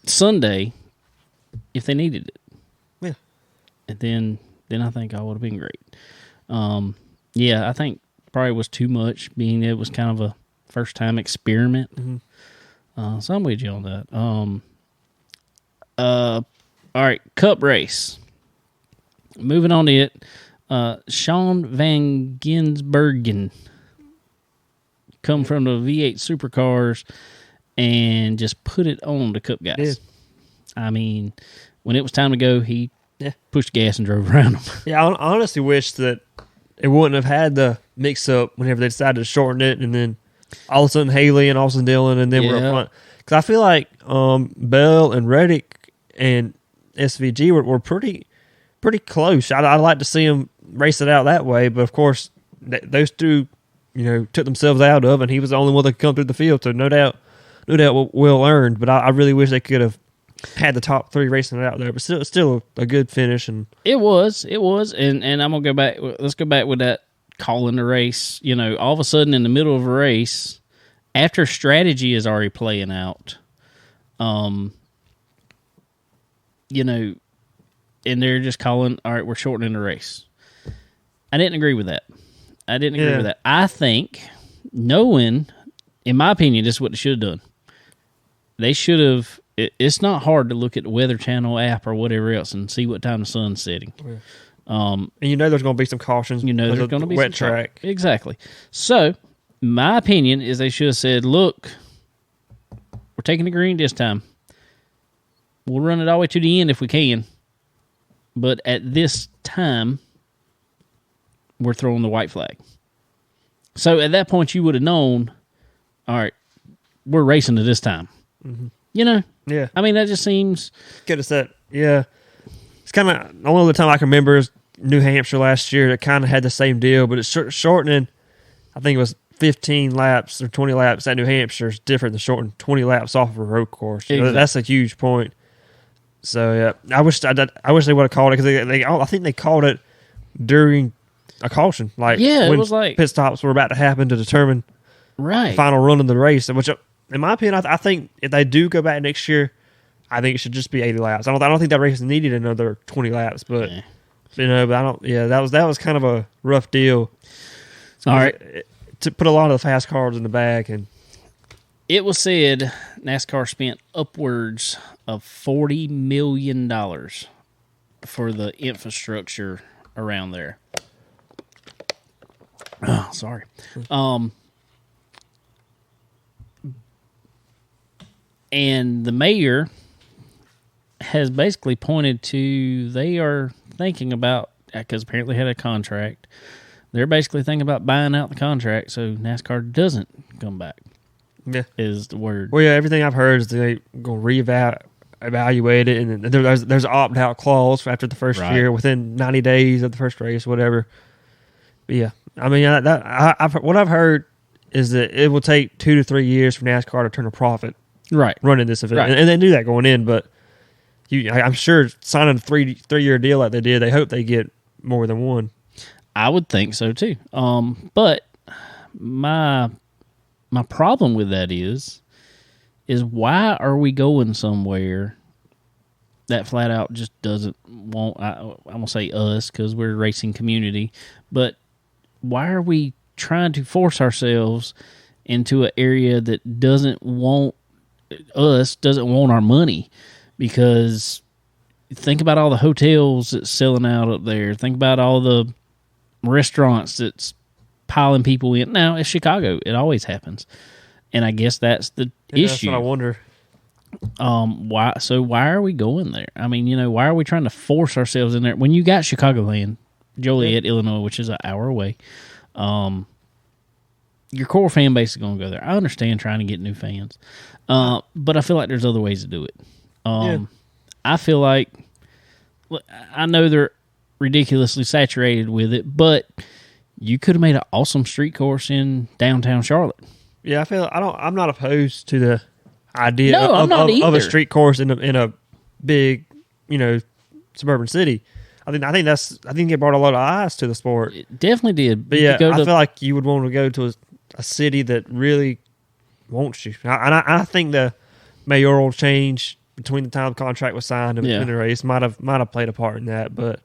Sunday if they needed it. Yeah. And then I think I would have been great. Yeah, I think probably was too much, being it was kind of a first time experiment. Mm-hmm. So I'm with you on that. All right, Cup race. Moving on to it. Sean Van Ginsbergen come from the V8 supercars and just put it on the Cup guys. Yeah. I mean, when it was time to go, he pushed gas and drove around them. Yeah, I honestly wish that it wouldn't have had the mix-up whenever they decided to shorten it, and then all of a sudden Haley and all of a sudden Dylan, and then we're up front. Because I feel like Bell and Reddick and SVG were pretty close. I'd like to see them race it out that way, but of course those two, took themselves out of, and he was the only one that could come through the field. So no doubt, well earned. But I really wish they could have had the top three racing it out there. But still a good finish, and it was, and I'm gonna go back. Let's go back with that call in the race. All of a sudden in the middle of a race, after strategy is already playing out, and they're just calling, all right, we're shortening the race. I didn't agree with that. I think, in my opinion, this is what they should have done. They should have, it's not hard to look at the Weather Channel app or whatever else and see what time the sun's setting. Yeah. And there's going to be some cautions. There's going to be wet some track. Exactly. So, my opinion is they should have said, look, we're taking the green this time. We'll run it all the way to the end if we can. But at this time, we're throwing the white flag. So at that point, you would have known, all right, we're racing to this time. Mm-hmm. Yeah. I mean, that just seems... Could have said, yeah. It's kind of, the only other time I can remember is New Hampshire last year. It kind of had the same deal, but it's shortening, I think it was 15 laps or 20 laps at New Hampshire is different than shortening 20 laps off of a road course. Exactly. That's a huge point. So, yeah, I wish they would have called it, because I think they called it during a caution. When it was like pit stops were about to happen to determine the final run of the race. Which, in my opinion, I think if they do go back next year, I think it should just be 80 laps. I don't think that race needed another 20 laps, but but I don't. Yeah, that was kind of a rough deal. All right, to put a lot of the fast cars in the back, and it was said NASCAR spent upwards of $40 million for the infrastructure around there. Oh, sorry. And the mayor has basically pointed to, they are thinking about, because apparently had a contract, they're basically thinking about buying out the contract so NASCAR doesn't come back. Yeah, is the word. Well, yeah, everything I've heard is they're going to evaluate it, and there's an opt-out clause after the first year, within 90 days of the first race, whatever. But yeah, I mean, what I've heard is that it will take 2 to 3 years for NASCAR to turn a profit running this event. And they knew that going in, but I'm sure signing a three-year deal like they did, they hope they get more than one. I would think so too. But my problem with that is why are we going somewhere that flat out just doesn't want, I'm going to say us because we're a racing community, but why are we trying to force ourselves into an area that doesn't want our money? Because think about all the hotels that's selling out up there. Think about all the restaurants that's piling people in. Now, it's Chicago. It always happens. And I guess that's the issue. That's what I wonder. Why are we going there? I mean, why are we trying to force ourselves in there when you got Chicagoland, Joliet, Illinois, which is an hour away? Your core fan base is going to go there. I understand trying to get new fans, but I feel like there's other ways to do it. I feel like, I know they're ridiculously saturated with it, but you could have made an awesome street course in downtown Charlotte. Yeah, I'm not opposed to the idea of a street course in a big, suburban city. I think it brought a lot of eyes to the sport. It definitely did. But yeah, I feel like you would want to go to a city that really wants you. And I think the mayoral change between the time the contract was signed and Yeah. between the race might have played a part in that. But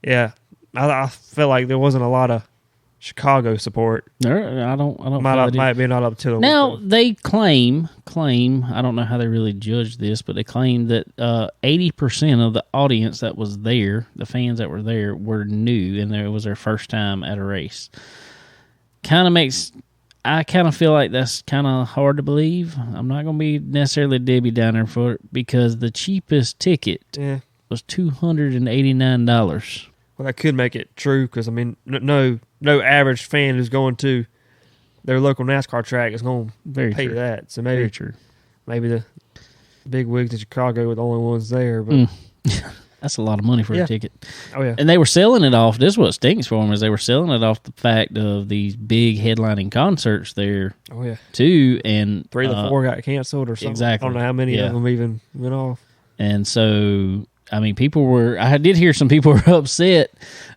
yeah, I felt like there wasn't a lot of Chicago support. I don't feel they Might did. be not up to the Now they claim. I don't know how they really judged this, but they claim that 80% of the audience that was there, the fans that were there, were new, and it was their first time at a race. I kind of feel like that's kind of hard to believe. I'm not going to be necessarily Debbie Downer for it because the cheapest ticket was $289. Well, that could make it true because I mean, no average fan who's going to their local NASCAR track is going to pay true. that. So Very true. maybe the big wigs in Chicago were the only ones there. But That's a lot of money for Yeah. a ticket. oh yeah, And they were selling it off. This is what stinks for them is they were selling it off the fact of these big headlining concerts there oh yeah. too. And 3 of the 4 got canceled or something. exactly. I don't know how many Yeah. of them even went off. And so, I mean, I did hear some people were upset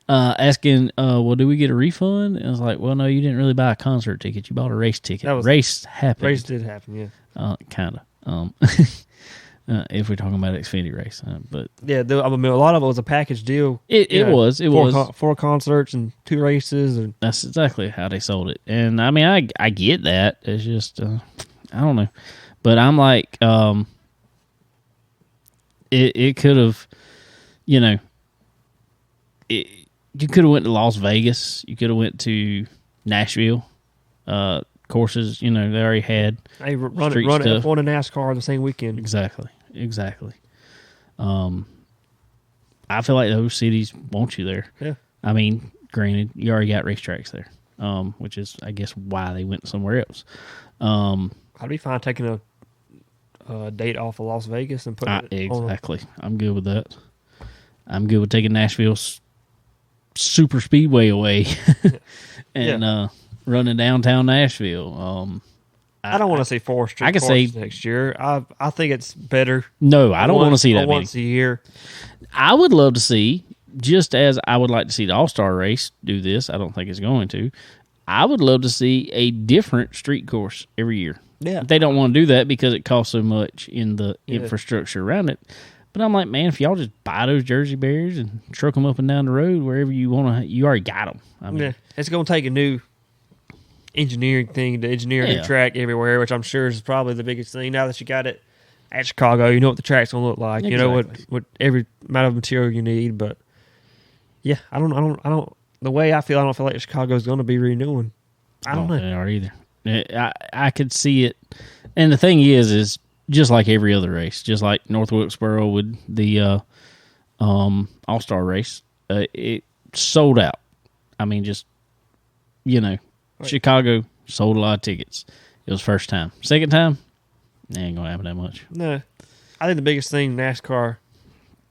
asking, well, do we get a refund? And I was like, well, no, you didn't really buy a concert ticket. You bought a race ticket. Race happened. Race did happen, yeah. Kind of. If we're talking about Xfinity race. But Yeah, I mean, a lot of it was a package deal. it was. It was. 4 concerts and 2 races. And That's exactly how they sold it. And, I mean, I get that. It's just, I don't know. But I'm like, it could have, you know, you could have went to Las Vegas. You could have went to Nashville. Courses, you know, they already had. hey, run street it stuff. F1 and NASCAR the same weekend. Exactly. I feel like those cities want you there. Yeah. I mean, granted, you already got racetracks there, which is, I guess, why they went somewhere else. I'd be fine taking a date off of Las Vegas and putting it on. Exactly. I'm good with that. I'm good with taking Nashville's super speedway away and running downtown Nashville. I don't want to see 4 straight I could courses say- next year. I think it's better. No, I don't want to see that many. once a year. I would love to see, just as I would like to see the All-Star race do this. I don't think it's going to. I would love to see a different street course every year. Yeah. They don't want to do that because it costs so much in the infrastructure around it. But I'm like, man, if y'all just buy those Jersey Bears and truck them up and down the road wherever you want to, you already got them. I mean, It's going to take a new engineering thing to engineer a Yeah. new track everywhere, which I'm sure is probably the biggest thing. Now that you got it at Chicago, you know what the track's going to look like. You know Exactly. what every amount of material you need. But yeah, I don't. The way I don't feel like Chicago's going to be renewing. I don't know. They are either. I could see it. And the thing is just like every other race, just like North Wilkesboro with the All-Star race, it sold out. I mean, just, you know, Chicago sold a lot of tickets. It was first time. Second time, it ain't going to happen that much. No, I think the biggest thing NASCAR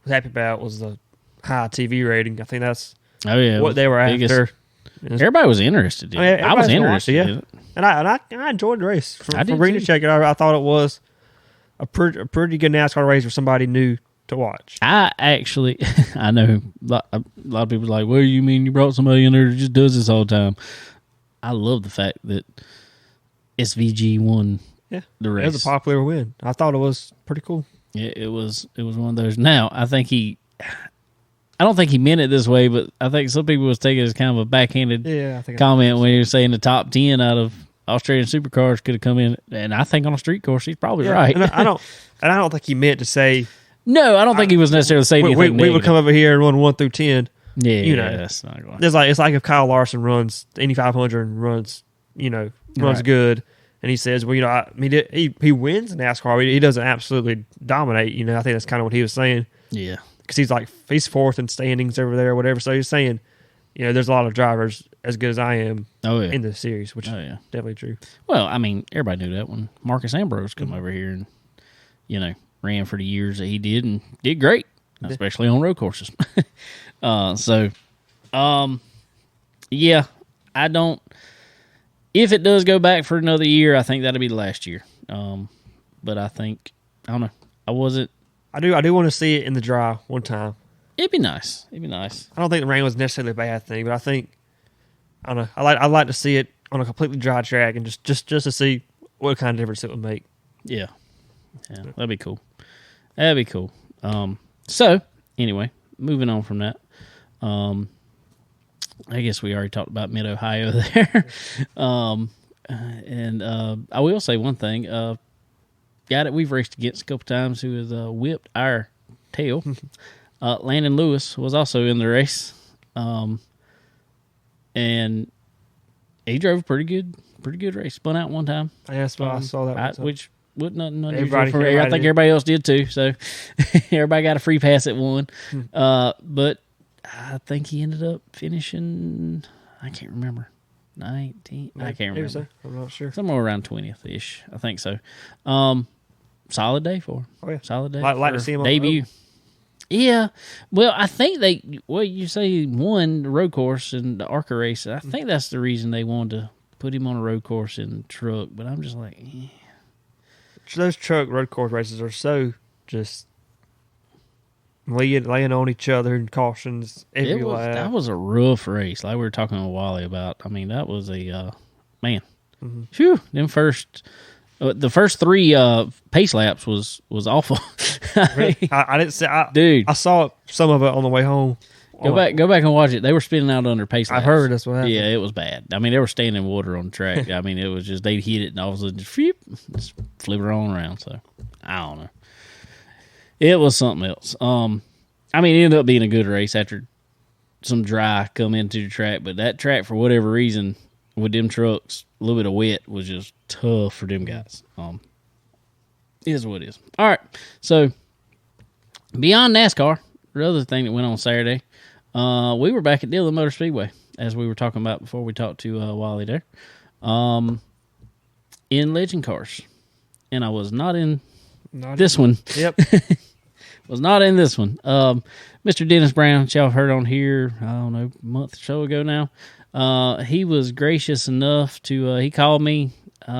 was happy about was the high TV rating. I think that's Oh, yeah. what they were biggest- after. Everybody was interested in I mean, it. I was everybody's interested watching, in it. And I enjoyed the race. I From did reading too. to check it out, I thought it was a pretty good NASCAR race for somebody new to watch. I actually, I know a lot of people are like, well, you mean you brought somebody in there that just does this all the time? I love the fact that SVG won the It race. was a popular win. I thought it was pretty cool. Yeah, it was one of those. Now, I don't think he meant it this way, but I think some people was taking it as kind of a backhanded Yeah, I think comment when he was saying the top 10 out of Australian supercars could have come in. And I think on a street course, he's probably right. And I don't think he meant to say No, I don't think he was necessarily saying anything we would come over here and run 1 through 10. Yeah, you know. that's not going. It's like if Kyle Larson runs Indy 500 and runs Right. good, and he says, well, I mean, he wins NASCAR. He doesn't absolutely dominate. I think that's kind of what he was saying. Yeah. Because he's fourth in standings over there or whatever. So he's saying, there's a lot of drivers as good as I am in the series, which is definitely true. Well, I mean, everybody knew that when Marcus Ambrose come over here and, ran for the years that he did and did great, especially on road courses. Yeah, I don't. If it does go back for another year, I think that'll be the last year. But I don't know. I do want to see it in the dry one time. It'd be nice. I don't think the rain was necessarily a bad thing, but I don't know. I'd like to see it on a completely dry track and just to see what kind of difference it would make. Yeah, that'd be cool. That'd be cool. So anyway, moving on from that. I guess we already talked about Mid Ohio there. And I will say one thing. Guy that we've raced against a couple times who has whipped our tail. Landon Lewis was also in the race. And he drove a pretty good race. Spun out one time. Yeah, I saw that. Which wasn't nothing unusual Everybody- for me. I everybody think did. everybody else did too. So everybody got a free pass at one. But I think he ended up finishing, I can't remember, 19. I can't Maybe so. remember. I'm not sure. Somewhere around 20th ish. I think so. Solid day for him. Oh, yeah. Solid day. Like to for see him on the debut. road. Yeah. Well, I think you say he won the road course in the ARCA race. I think that's the reason they wanted to put him on a road course in truck. But I'm just like, Those truck road course races are so just laying on each other and cautions every lap. that was a rough race. Like we were talking to Wally about. I mean, that was a man. Mm-hmm. Phew. The first three pace laps was awful. Really? I didn't see. Dude, I saw some of it on the way home. go back and watch it. They were spinning out under pace laps. I've heard that's what happened. Yeah, it was bad. I mean, they were staying in water on the track. I mean, it was just they'd hit it and all of a sudden just flip it on around. So I don't know. It was something else. I mean, it ended up being a good race after some dry come into the track, but that track for whatever reason with them trucks, a little bit of wet was just tough for them guys. Is what it is. All right, so beyond NASCAR, the other thing that went on Saturday, we were back at Dillon Motor Speedway, as we were talking about before we talked to Wally there, in legend cars, and I was not in this one. Yep. Was not in this one. Mr. Dennis Brown, y'all heard on here, I don't know, a month or so ago now. He was gracious enough to, he called me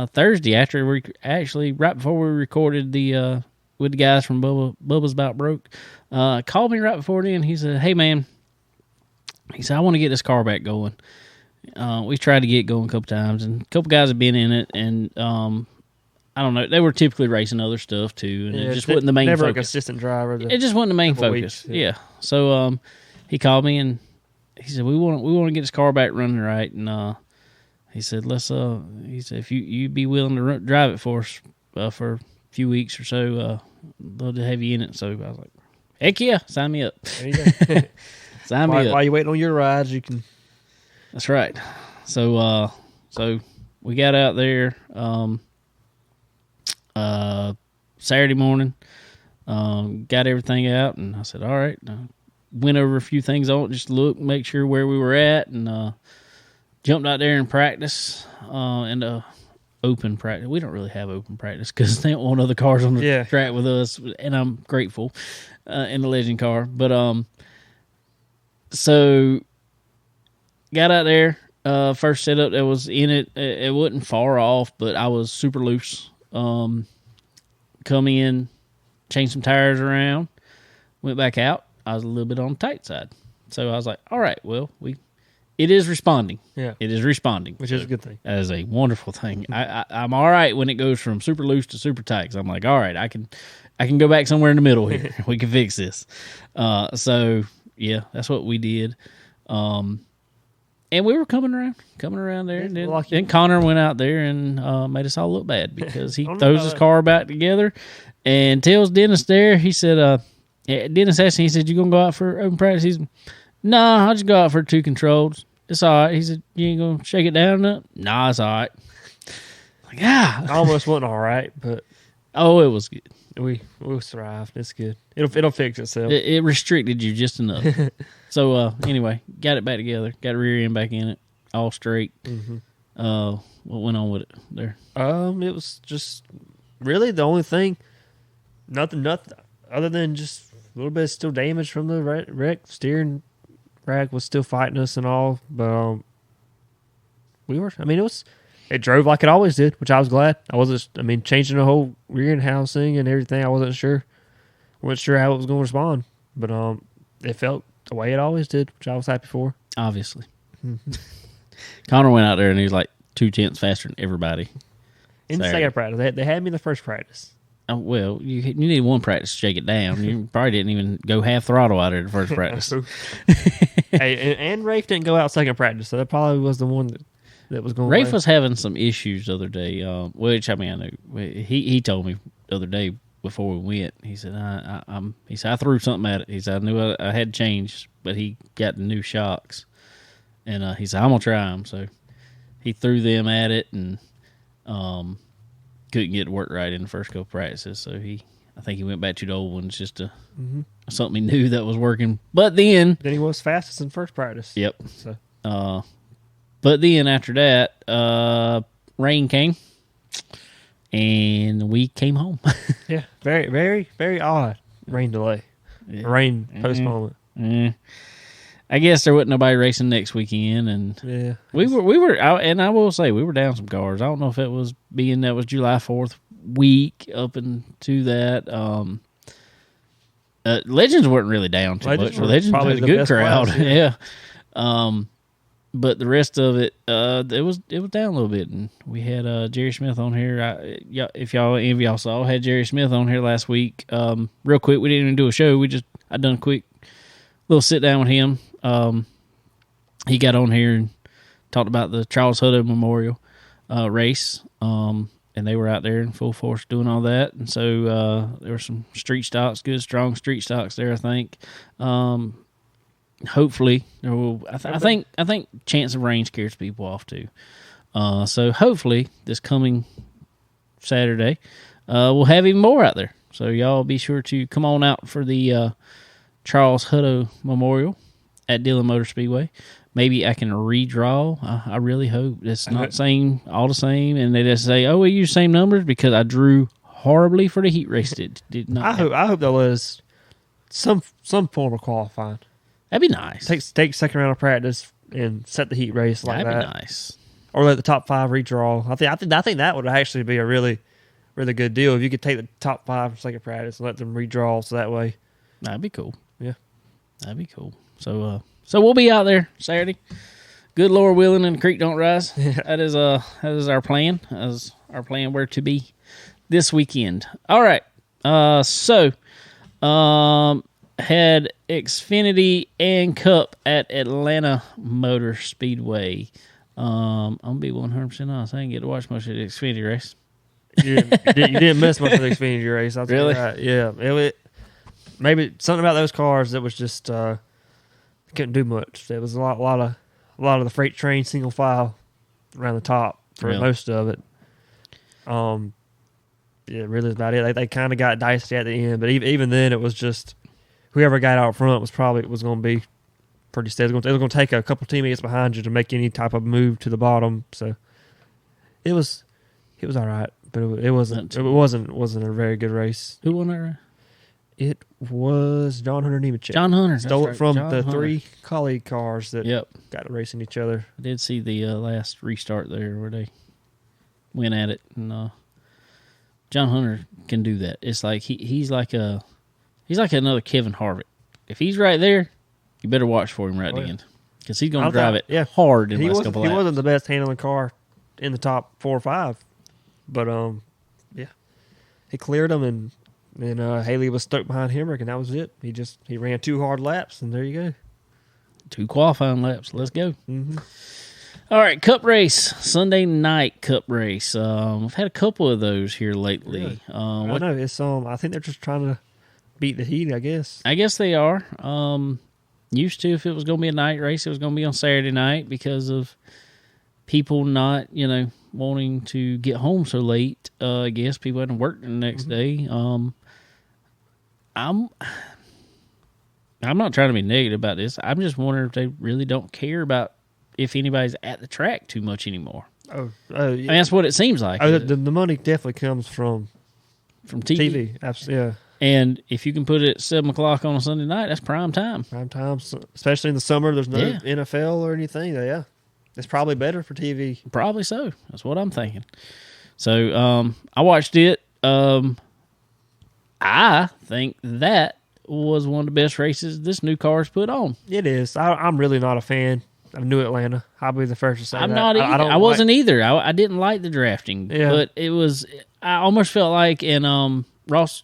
Thursday after right before we recorded the with the guys from Bubba's Bout Broke. Called me right before then. He said, "Hey man," he said, "I want to get this car back going." We tried to get it going a couple times, and a couple guys have been in it, and I don't know. They were typically racing other stuff too, and it just wasn't the main never focus. a consistent driver. It just wasn't the main couple focus. weeks, Yeah. So he called me and he said we want to get this car back running right, and he said he said if you'd be willing to drive it for us for a few weeks or so, love to have you in it. So I was like, heck yeah, sign me up. There you go. Sign me up. While you're waiting on your rides, you can. That's right. So we got out there Saturday morning, got everything out, and I said, all right. Went over a few things on it, just to look, make sure where we were at, and jumped out there and practice, and open practice. We don't really have open practice because they don't want other cars on the track with us, and I'm grateful in the legend car. But so got out there. First setup that was in it, it wasn't far off, but I was super loose. Come in, changed some tires around, went back out. I was a little bit on the tight side. So I was like, all right, well, it is responding. Yeah. It is responding. Which is a good thing. That is a wonderful thing. I'm all right when it goes from super loose to super tight. 'Cause I'm like, all right, I can go back somewhere in the middle here. We can fix this. So yeah, that's what we did. And we were coming around there. And then Connor went out there and made us all look bad because he throws his car back together and tells Dennis there, he said, Dennis asked him, he said, you going to go out for open practice? He's, nah, I'll just go out for 2 controls. It's all right. He said, you ain't going to shake it down enough? Nah, it's all right. Like, I almost wasn't all right, but oh, it was good. We'll survive. It's good. It'll fix itself. It restricted you just enough. So anyway, got it back together. Got rear end back in it, all straight. Mm-hmm. What went on with it there? It was just really the only thing. Nothing other than just a little bit of still damage from the wreck. Steering rack was still fighting us and all, but it drove like it always did, which I was glad. Changing the whole rear end housing and everything, I wasn't sure how it was going to respond, but it felt the way it always did, which I was happy for. Obviously. Connor went out there and he was like 2/10 faster than everybody. In the second practice. They had me in the first practice. Well, you need one practice to shake it down. You probably didn't even go half throttle out of the first practice. Hey, and Rafe didn't go out second practice, so that probably was the one that was going. Rafe was having some issues the other day, which I know he told me the other day before we went. He said I threw something at it. He said I knew I had changed, but he got the new shocks, and he said I'm gonna try them. So he threw them at it and couldn't get it to work right in the first couple practices. So I think he went back to the old ones just to something he knew that was working. But then he was fastest in first practice. Yep. So but then after that, rain came, and we came home. Yeah, very, very, very odd rain delay, rain postponement. I guess there wasn't nobody racing next weekend, and we were out. And I will say we were down some cars. I don't know if it was being that was July 4th week up into that. Legends weren't really down too much. Legends probably had a the good best crowd. class, Yeah. But the rest of it, it was down a little bit, and we had Jerry Smith on here. If y'all saw, I had Jerry Smith on here last week. Real quick, we didn't even do a show. I done a quick little sit down with him. He got on here and talked about the Charles Hutto Memorial race, and they were out there in full force doing all that. And so there were some street stocks, good strong street stocks there, I think. Hopefully there will. I think chance of rain scares people off too. So hopefully this coming Saturday, we'll have even more out there. So y'all be sure to come on out for the Charles Hutto Memorial at Dillon Motor Speedway. Maybe I can redraw. I really hope it's not saying all the same, and they just say, "Oh, we use same numbers," because I drew horribly for the heat race. It did not. I hope there was some form of qualifying. That'd be nice. Take second round of practice and set the heat race like That'd that. be nice. Or let the top 5 redraw. I think that would actually be a really, really good deal if you could take the top 5 from second practice and let them redraw, so that way. That'd be cool. Yeah, that'd be cool. So we'll be out there Saturday. Good Lord willing, and the creek don't rise. That is our plan. As our plan were to be this weekend. All right. Had Xfinity and Cup at Atlanta Motor Speedway. I'm gonna be 100% honest. I didn't get to watch much of the Xfinity race. You didn't miss much of the Xfinity race. I'll tell you that. Yeah, maybe something about those cars that was just couldn't do much. There was a lot of the freight train single file around the top for most of it. Yeah, really about it. They kind of got dicey at the end, but even then, it was just whoever got out front was going to be pretty steady. It was going to take a couple teammates behind you to make any type of move to the bottom. So it was all right, but it wasn't a very good race. Who won that race? It was John Hunter Nemechek. John Hunter stole it from John the Hunter. 3 colleague cars that got racing each other. I did see the last restart there where they went at it, and John Hunter can do that. It's like he's like another Kevin Harvick. If he's right there, you better watch for him right at the end, because he's going to drive it hard in the last couple laps. He wasn't the best handling car in the top 4 or 5, but he cleared them, and Haley was stuck behind Hemrick, and that was it. He ran 2 hard laps, and there you go. 2 qualifying laps. Let's go. Mm-hmm. All right, Cup race, Sunday night Cup race. I've had a couple of those here lately. Really? I know it's I think they're just trying to beat the heat, I guess. I guess they are. Used to, if it was going to be a night race, it was going to be on Saturday night because of people not, wanting to get home so late. I guess people hadn't worked the next day. I'm not trying to be negative about this. I'm just wondering if they really don't care about if anybody's at the track too much anymore. Yeah. I mean, that's what it seems like. The money definitely comes from TV. Absolutely, yeah. And if you can put it at 7 o'clock on a Sunday night, that's prime time. Prime time, especially in the summer. There's no NFL or anything. Yeah, it's probably better for TV. Probably so. That's what I'm thinking. So I watched it. I think that was one of the best races this new car's put on. It is. I'm really not a fan of New Atlanta. I'll be the first to say I'm that. not either. I wasn't either. I didn't like the drafting, but it was. I almost felt like in Ross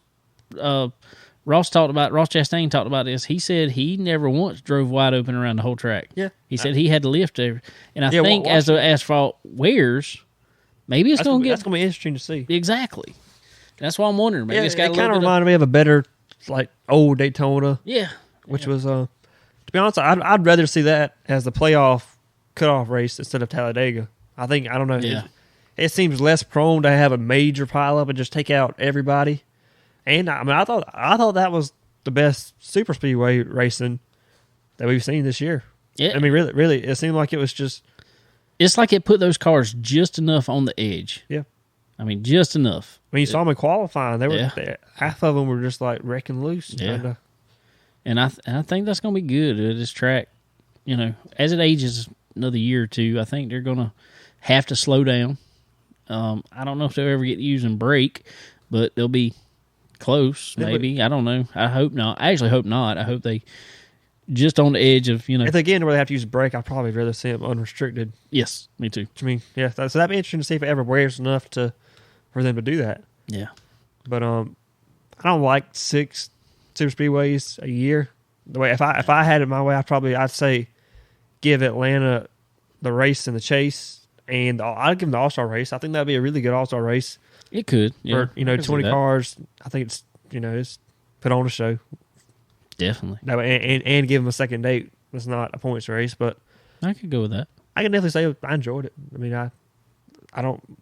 Chastain talked about this. He said he never once drove wide open around the whole track. Yeah. He said he had to lift every, and I Yeah, think as the asphalt wears, maybe it's going to That's going to be interesting to see. exactly. That's why I'm wondering. Maybe it's got it kind of reminded me of a better, like, old Daytona. Yeah, which was to be honest, I'd rather see that as the playoff cutoff race instead of Talladega. I don't know. Yeah. It seems less prone to have a major pileup and just take out everybody. And I mean, I thought that was the best super speedway racing that we've seen this year. Yeah. I mean, really, it seemed like it was just. It's like it put those cars just enough on the edge. Yeah. I mean, just enough. When you saw them in qualifying, Yeah. half of them were just like wrecking loose. Yeah. And I think that's going to be good at this track. You know, as it ages another year or two, I think they're going to have to slow down. I don't know if they'll ever get using brake, but they'll be close, maybe. I don't know. I hope not. I actually hope not. I hope they just on the edge of, If they get into where they have to use brake, I'd probably rather see them unrestricted. Yes, me too. I mean, yeah. So that'd be interesting to see if it ever wears enough for them to do that. Yeah. But I don't like 6 super speedways a year. The way if I had it my way, I'd say give Atlanta the race and the chase, and I'd give them the All-Star race. I think that'd be a really good All-Star race. It could. Yeah. For 20 cars. I think it's put on a show. Definitely. That way, and give them a second date. It's not a points race, but I could go with that. I can definitely say I enjoyed it. I mean, I'm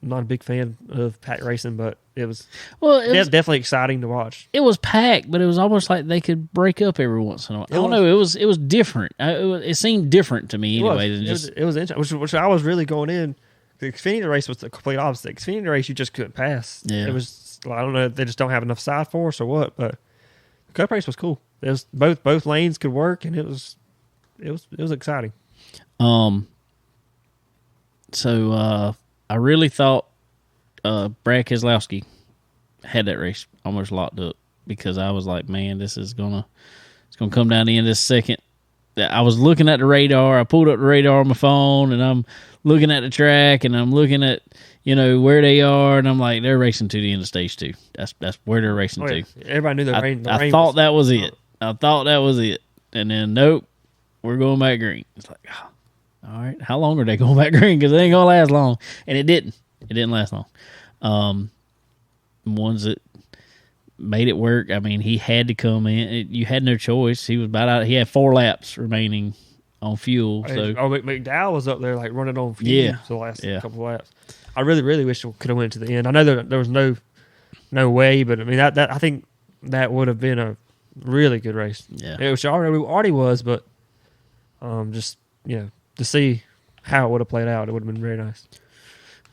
not a big fan of pack racing, but it was definitely exciting to watch. It was packed, but it was almost like they could break up every once in a while. I don't know. It was different. It seemed different to me anyway. It was interesting. Which I was really going in. The Xfinity race was the complete opposite. Xfinity race you just couldn't pass. Yeah. It was, I don't know, they just don't have enough side force or what, but the Cup race was cool. It was both lanes could work, and it was exciting. So I really thought Brad Keselowski had that race almost locked up, because I was like, man, it's gonna come down the end of this second. I was looking at the radar. I pulled up the radar on my phone, and I'm looking at the track, and I'm looking at where they are, and I'm like, they're racing to the end of stage 2. That's where they're racing to. Everybody knew the rain. I thought that was it. I thought that was it, and then nope, we're going back green. It's like, oh, all right, how long are they going back green? Because it ain't gonna last long, and it didn't. It didn't last long. Ones that made it work. I mean, he had to come in. You had no choice. He was about out. He had 4 laps remaining on fuel. So McDowell was up there like running on fuel for the last couple of laps. I really, really wish we could have went to the end. I know there was no way, but I mean that I think that would have been a really good race. Yeah, it already was, but just to see how it would have played out, it would have been very nice.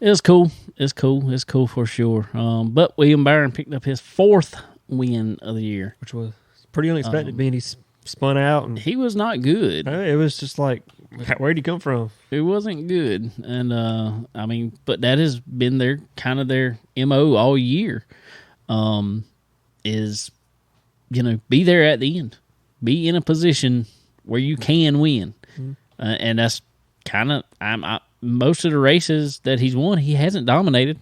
It was cool. It's cool for sure. But William Byron picked up his 4th win of the year, which was pretty unexpected, being he spun out and he was not good. It was just like, where'd he come from? It wasn't good, and I mean, but that has been their MO all year. Is be there at the end, be in a position where you can win, and that's kind of most of the races that he's won, he hasn't dominated.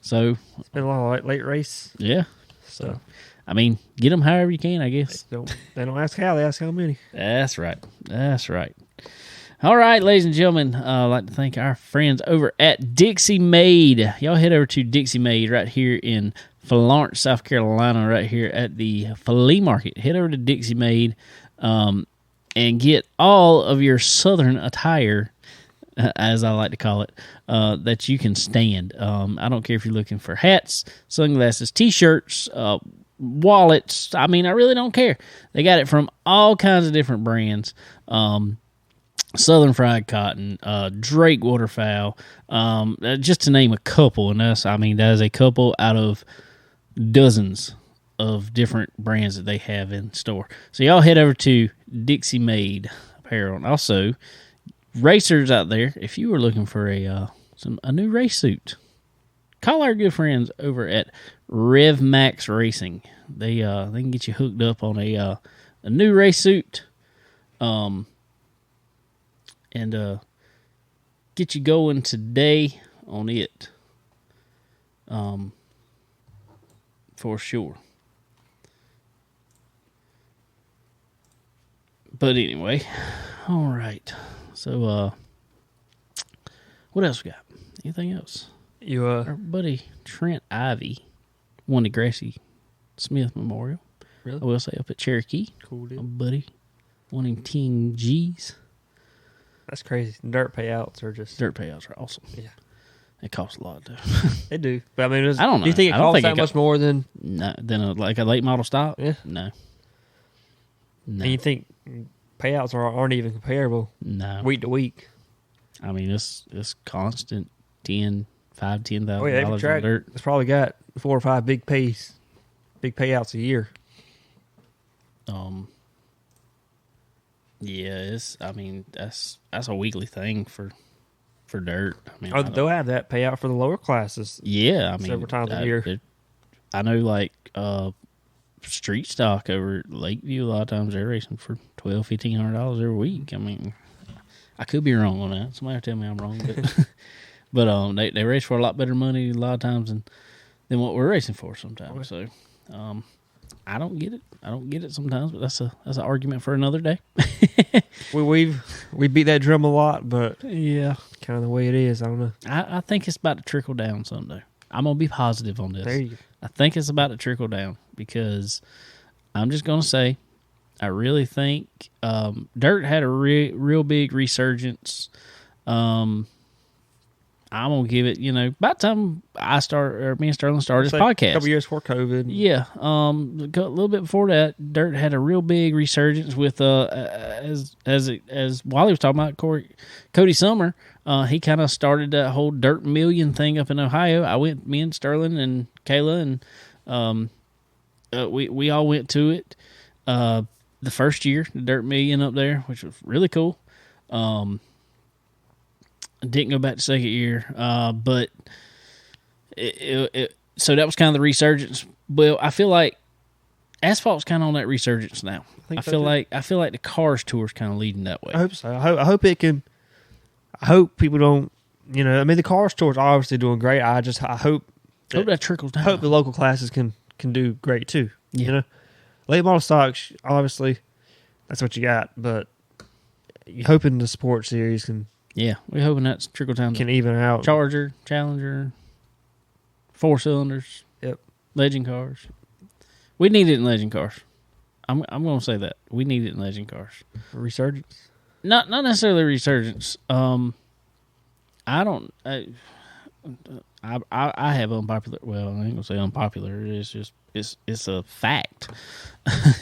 So it's been a lot of late race. Yeah. So I mean, get them however you can, I guess. They don't ask how, they ask how many. That's right. All right, ladies and gentlemen, I'd like to thank our friends over at Dixie Made. Y'all head over to Dixie Made right here in Florence, South Carolina, right here at the flea market. Head over to Dixie Made and get all of your Southern attire, as I like to call it, that you can stand. I don't care if you're looking for hats, sunglasses, T-shirts, wallets. I mean, I really don't care. They got it from all kinds of different brands. Southern Fried Cotton, Drake Waterfowl, just to name a couple. And that is a couple out of dozens of different brands that they have in store. So y'all head over to Dixie Made Apparel. And also, racers out there, if you were looking for a new race suit, call our good friends over at Rev Max Racing. They can get you hooked up on a new race suit, and get you going today on it. for sure. But anyway, all right. So, what else we got? Anything else? Our buddy Trent Ivy won the Gracie Smith Memorial. Really? I will say up at Cherokee. Cool deal. My buddy won him 10 G's. That's crazy. Dirt payouts are just... Dirt payouts are awesome. Yeah. They cost a lot, though. They do. But I mean, I don't know. Do you think it costs that much more than... No, than a late model stock? Yeah. No. And you think payouts aren't even comparable week to week? I mean, it's constant $10,000 Oh yeah, every track it's probably got 4 or 5 big payouts a year. Yeah, that's a weekly thing for dirt. I mean, they'll have that payout for the lower classes. Yeah, I mean, several times a year. I know, like street stock over at Lakeview. A lot of times they're racing for $1,200-$1,500 every week. I mean, I could be wrong on that. Somebody will tell me I'm wrong, but they race for a lot better money a lot of times than what we're racing for sometimes. So, I don't get it. I don't get it sometimes, but that's an argument for another day. we beat that drum a lot, but yeah, kind of the way it is. I don't know. I think it's about to trickle down someday. I'm gonna be positive on this. There you go. I think it's about to trickle down because I'm just gonna say I really think dirt had a real big resurgence. I'm gonna give it, about time me and Sterling started this podcast. A couple years before COVID. Yeah, a little bit before that, dirt had a real big resurgence with as Wally was talking about Cody Summer. He kind of started that whole Dirt Million thing up in Ohio. Me and Sterling and Kayla, and we all went to it the first year, the Dirt Million up there, which was really cool. Didn't go back the second year, but so that was kind of the resurgence. Well, I feel like asphalt's kind of on that resurgence now. I feel like the Cars Tour is kind of leading that way. I hope so. I hope it can. I hope people don't. The Cars Tour is obviously doing great. I hope that trickles down. I hope the local classes can do great too. Yeah. Late model stocks, obviously, that's what you got. But you're hoping the Sport Series can. Yeah, we're hoping that's trickle down. Can even out. Charger, Challenger, 4 cylinders. Yep. Legend cars. We need it in legend cars. I'm going to say that we need it in legend cars. Resurgence. Not necessarily resurgence. I have unpopular. Well, I ain't gonna say unpopular. It's just it's a fact.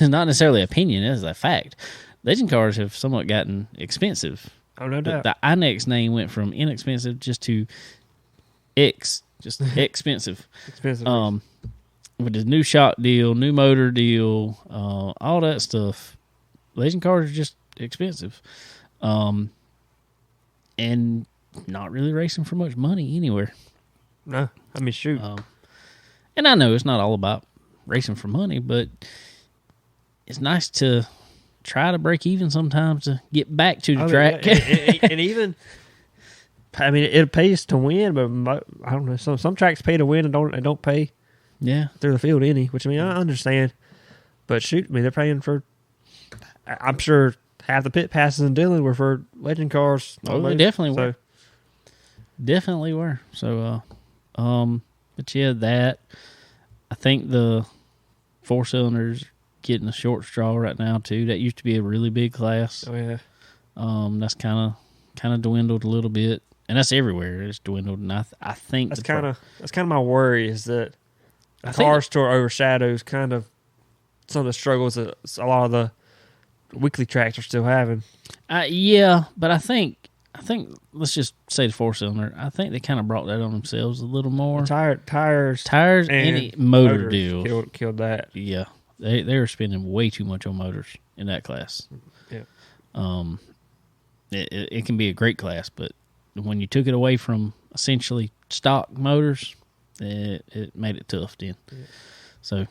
Not necessarily opinion. It's a fact. Legend cars have somewhat gotten expensive. Oh, no doubt. The INEX name went from inexpensive just to expensive. Expensive. With the new shock deal, new motor deal, all that stuff, legend cars are just expensive. And not really racing for much money anywhere. No, I mean, shoot. And I know it's not all about racing for money, but it's nice to try to break even sometimes to get back to the track. And even, I mean, it pays to win, but I don't know. Some tracks pay to win and don't pay. Yeah, through the field any. Which I mean, I understand, but shoot, I mean, they're paying for. I'm sure half the pit passes in Dillon were for legend cars. Oh, they definitely were. Definitely were. So, but yeah, that I think the 4 cylinders getting a short straw right now too. That used to be a really big class. Oh yeah. That's kind of dwindled a little bit, and that's everywhere. It's dwindled, and I think that's kind of my worry is that the Cars Tour overshadows kind of some of the struggles that a lot of the weekly tracks are still having. Yeah, but I think let's just say the 4 cylinder. I think they kind of brought that on themselves a little more. Tires, and any motor deal killed that. Yeah, they were spending way too much on motors in that class. Yeah. It can be a great class, but when you took it away from essentially stock motors, it made it tough then. Yeah. So,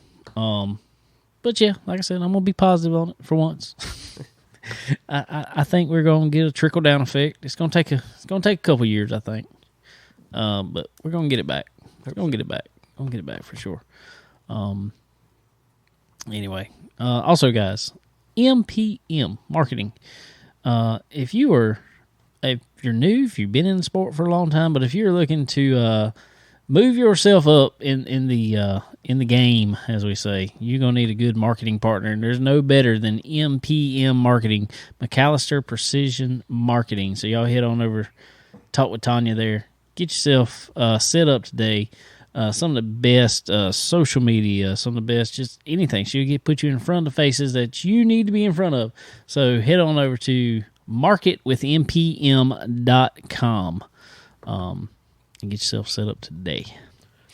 but yeah, like I said, I'm gonna be positive on it for once. I think we're gonna get a trickle down effect. It's gonna take a couple years, I think. But we're gonna get it back. We're gonna get it back. We're gonna get it back for sure. Anyway, also guys, MPM marketing. If you're new, if you've been in the sport for a long time, but if you're looking to move yourself up in the game, as we say, you're gonna need a good marketing partner, and there's no better than MPM Marketing, McAllister Precision Marketing. So y'all head on over, talk with Tanya there, get yourself set up today. Some of the best social media, some of the best just anything. She'll put you in front of faces that you need to be in front of. So head on over to marketwithmpm.com and get yourself set up today.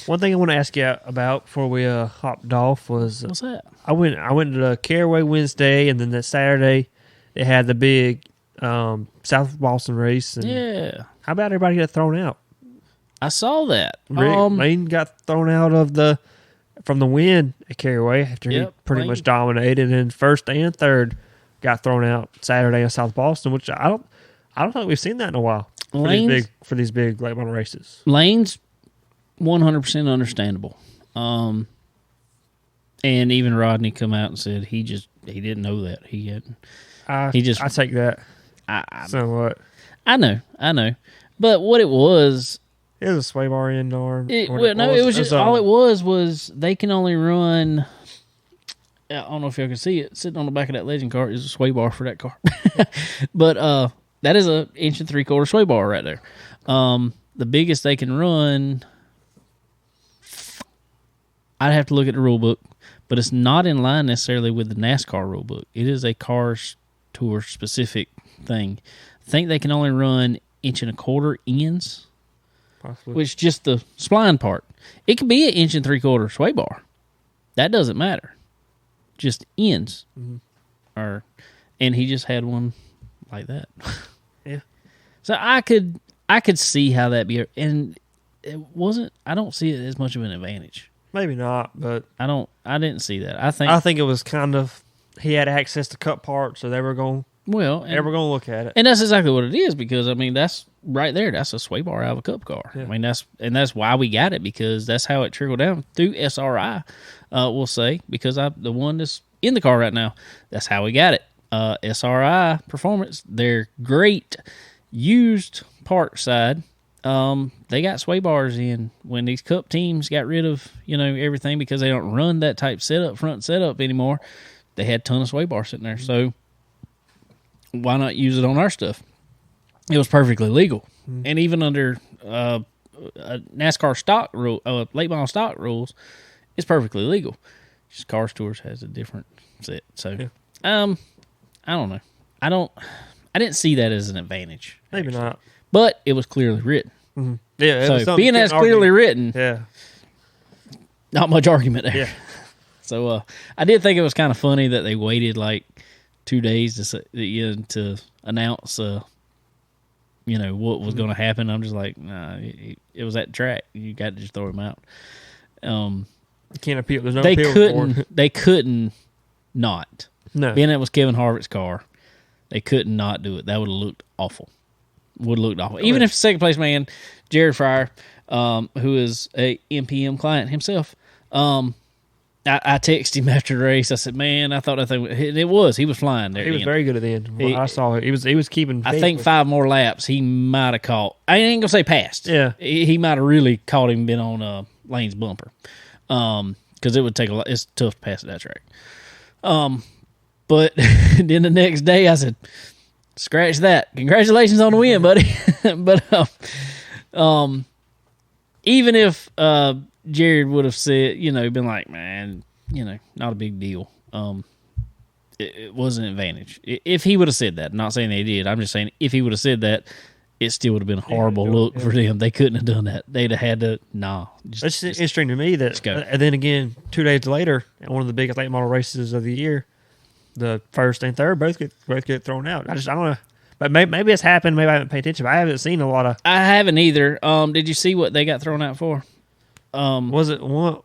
One thing I want to ask you about before we hopped off was What's that? I went to the Caraway Wednesday, and then that Saturday they had the big South Boston race. And Yeah, how about everybody got thrown out? I saw that. Lane got thrown out from the win at Caraway after he pretty much dominated, and first and third got thrown out Saturday in South Boston, which I don't think we've seen that in a while for these big late model races. Lane's 100% understandable. And even Rodney come out and said he didn't know that. I take that. Somewhat. I know. But what it was, it was a sway bar end arm. It was they can only run. I don't know if y'all can see it. Sitting on the back of that Legend car is a sway bar for that car. But that is a 1 3/4 sway bar right there. The biggest they can run, I'd have to look at the rule book, but it's not in line necessarily with the NASCAR rule book. It is a Cars Tour specific thing. I think they can only run 1 1/4 ends. Possibly. Which just the spline part. It could be an 1 3/4 sway bar. That doesn't matter. Just ends. Mm-hmm. And he just had one like that. Yeah. So I could see how that be, and it wasn't. I don't see it as much of an advantage. Maybe not, but I didn't see that. I think it was kind of, he had access to cut parts, so they were going. Well, they were going to look at it, and that's exactly what it is. Because I mean, that's right there. That's a sway bar out of a cup car. Yeah. I mean, that's why we got it, because that's how it trickled down through SRI. We'll say, because I'm the one that's in the car right now. That's how we got it. SRI Performance. They're great used part side. They got sway bars in when these cup teams got rid of everything because they don't run that type front setup anymore. They had a ton of sway bars sitting there, so why not use it on our stuff? It was perfectly legal, and even under NASCAR stock rule, late model stock rules, it's perfectly legal. Just Cars Tours has a different set, so I don't know. I didn't see that as an advantage. Maybe actually. not. But it was clearly written. Mm-hmm. Yeah. So being as clearly written, not much argument there. Yeah. So I did think it was kind of funny that they waited like 2 days to announce, what was going to happen. I'm just like, nah, it was at the track. You got to just throw him out. You can't appeal. There's no appeal. They couldn't not. No. Being it was Kevin Harvick's car, they couldn't not do it. That would have looked awful. Even if second place man, Jared Fryer, who is a MPM client himself, I texted him after the race. I said, "Man, I thought that thing. He was flying there. He was very good at the end. I saw it. He was keeping. I think 5 more laps, he might have caught. I ain't gonna say passed. Yeah, he might have really caught him. Been on Lane's bumper, because it would take a lot. It's tough to pass at that track. But then the next day, I said, "Scratch that. Congratulations on the win, buddy." But even if Jared would have said, been like, "Man, not a big deal." It was an advantage. If he would have said that, I'm not saying they did. I'm just saying if he would have said that, it still would have been a horrible look for them. They couldn't have done that. They'd have had to. It's interesting to me that. And then again, 2 days later, at one of the biggest late model races of the year, the first and third both get thrown out. I don't know. But maybe it's happened. Maybe I haven't paid attention. But I haven't seen a lot of. I haven't either. Did you see what they got thrown out for? Was it one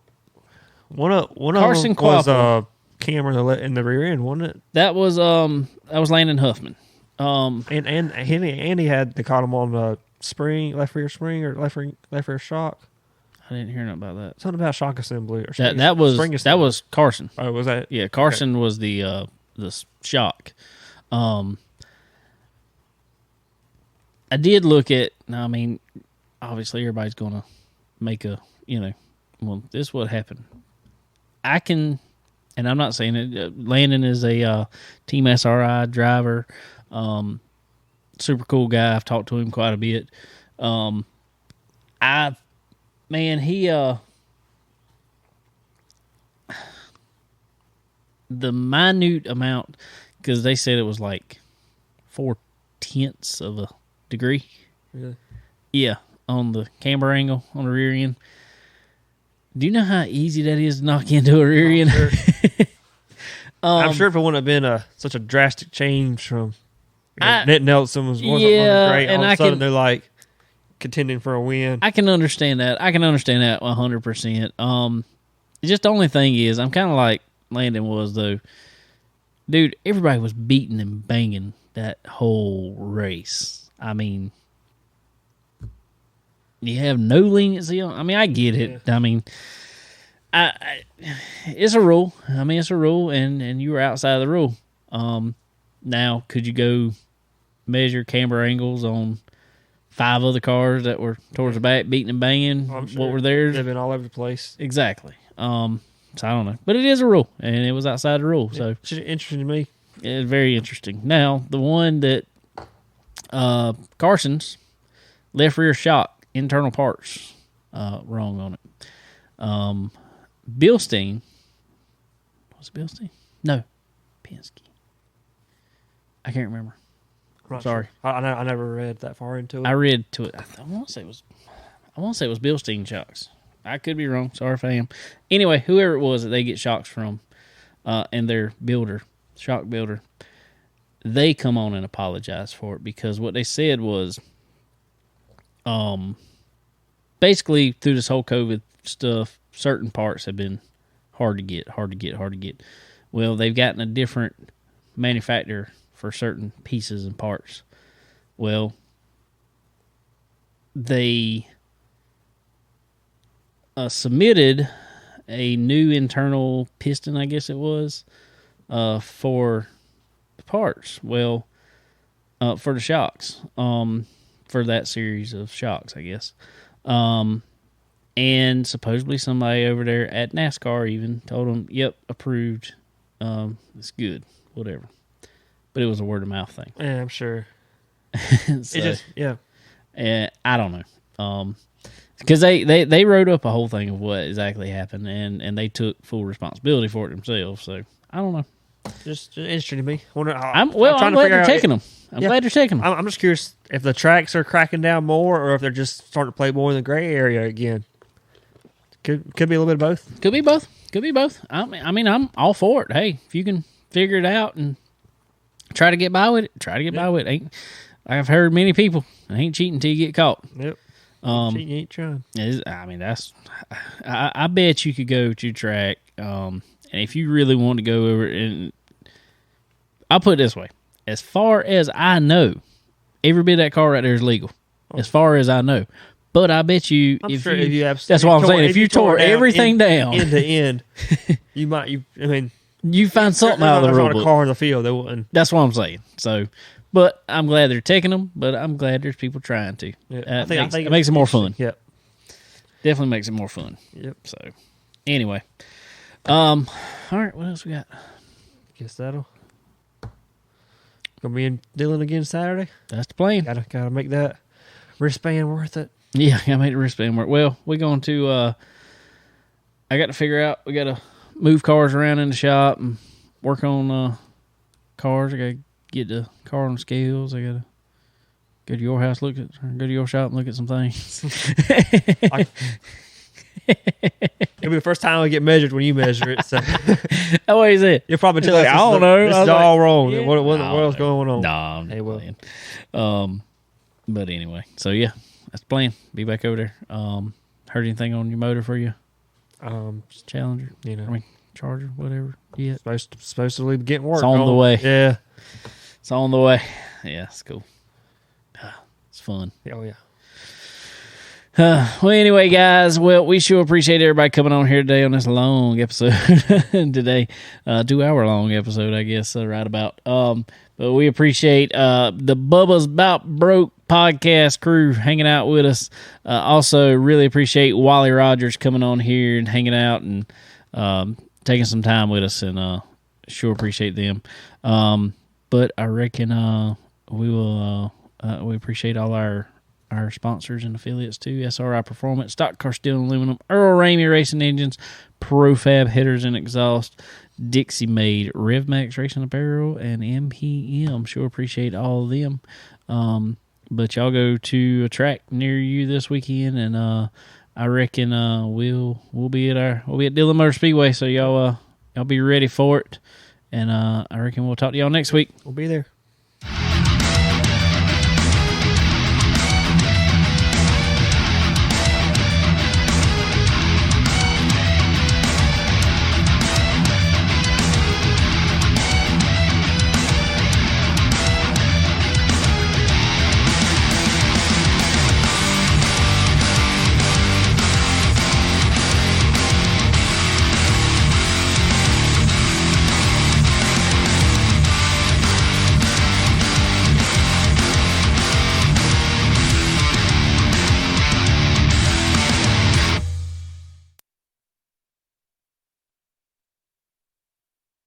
of Carson them was a camera in the rear end, wasn't it? That was Landon Huffman. And Andy had, they caught him on the spring, left rear spring or left rear shock. I didn't hear nothing about that. Something about shock assembly or That was Carson. Oh, was that? Yeah, Carson was the shock. I did look at. I mean, obviously everybody's gonna make a well, this is what happened. I can, and I'm not saying it. Landon is a Team SRI driver, super cool guy. I've talked to him quite a bit. The minute amount, because they said it was like 0.4 of a degree. Really? Yeah, on the camber angle on the rear end. Do you know how easy that is to knock into a rear end? Sure. I'm sure if it wouldn't have been such a drastic change from Nick Nelson wasn't great, all of a sudden they're like contending for a win. I can understand that. 100%. Just the only thing is, I'm kind of like Landon was, though. Dude, everybody was beating and banging that whole race. I mean, you have no leniency on. I mean, I get it. Yeah. I mean, it's a rule. I mean, it's a rule, and you were outside of the rule. Now, could you go measure camber angles on 5 other cars that were towards the back, beating and banging? Sure. What were theirs? They've been all over the place. Exactly. So I don't know, but it is a rule, and it was outside the rule. So it's interesting to me. It's very interesting. Now, the one that Carson's left rear shock internal parts wrong on it. Bilstein, was it Bilstein? No, Penske. I can't remember. Sorry, sure. I never read that far into it. I read to it. I want to say it was Bilstein shocks. I could be wrong. Sorry if I am. Anyway, whoever it was that they get shocks from, and their shock builder, they come on and apologize for it, because what they said was, basically through this whole COVID stuff, certain parts have been hard to get. Well, they've gotten a different manufacturer for certain pieces and parts. Well, they submitted a new internal piston, I guess it was, for the parts. Well, for the shocks, for that series of shocks, I guess. And supposedly somebody over there at NASCAR even told them, "Yep, approved. It's good, whatever." But it was a word of mouth thing. Yeah, I'm sure. So, I don't know. Because they wrote up a whole thing of what exactly happened, and they took full responsibility for it themselves. So I don't know. Just interesting to me. I'm glad they're taking them. I'm glad they're taking them. I'm just curious if the tracks are cracking down more, or if they're just starting to play more in the gray area again. Could be a little bit of both. Could be both. I mean, I'm all for it. Hey, if you can figure it out and try to get by with it, I've heard many people, ain't cheating until you get caught. Yep. Cheating ain't trying. I mean, I bet you could go to track, and if you really want to go over it, and I'll put it this way: as far as I know, every bit of that car right there is legal. As far as I know. But I bet you, that's what I'm saying. If you tore everything down end to end, you find something out of the rule book. A car in the field, they wouldn't. That's what I'm saying. So, but I'm glad they're taking them. But I'm glad there's people trying to. Yeah, I think it makes it more fun. Yep, definitely makes it more fun. Yep. So, anyway, all right. What else we got? Guess that'll gonna be in Dillon again Saturday. That's the plan. Gotta make that wristband worth it. Yeah, I made the wristband work. Well, we're going to, I got to figure out, we got to move cars around in the shop and work on cars. I got to get the car on the scales. I got to go to your house, go to your shop and look at some things. It'll be the first time I get measured when you measure it. So. That's what he said. You'll probably tell us, I don't know. This is all wrong. Yeah. What else going on? No, I'm just playing. But anyway, so yeah. That's the plan. Be back over there. Heard anything on your motor for you? Challenger, Charger, whatever. Yeah, supposed to be getting work. It's on the way. Yeah, it's on the way. Yeah, it's cool. It's fun. Oh yeah. Well, anyway, guys, we sure appreciate everybody coming on here today on this long episode. Today, 2-hour long episode, I guess, right about. But we appreciate the Bubba's Bout Broke podcast crew hanging out with us. Also, really appreciate Wally Rogers coming on here and hanging out and taking some time with us, and sure appreciate them. But I reckon we will. We appreciate all our sponsors and affiliates too: SRI Performance, Stock Car Steel and Aluminum, Earl Ramey Racing Engines, Profab Headers and Exhaust, Dixie Made, RevMax Racing Apparel, and MPM. Sure appreciate all of them. But y'all go to a track near you this weekend, and I reckon we'll be at Dillon Motor Speedway, so y'all be ready for it. And I reckon we'll talk to y'all next week. We'll be there.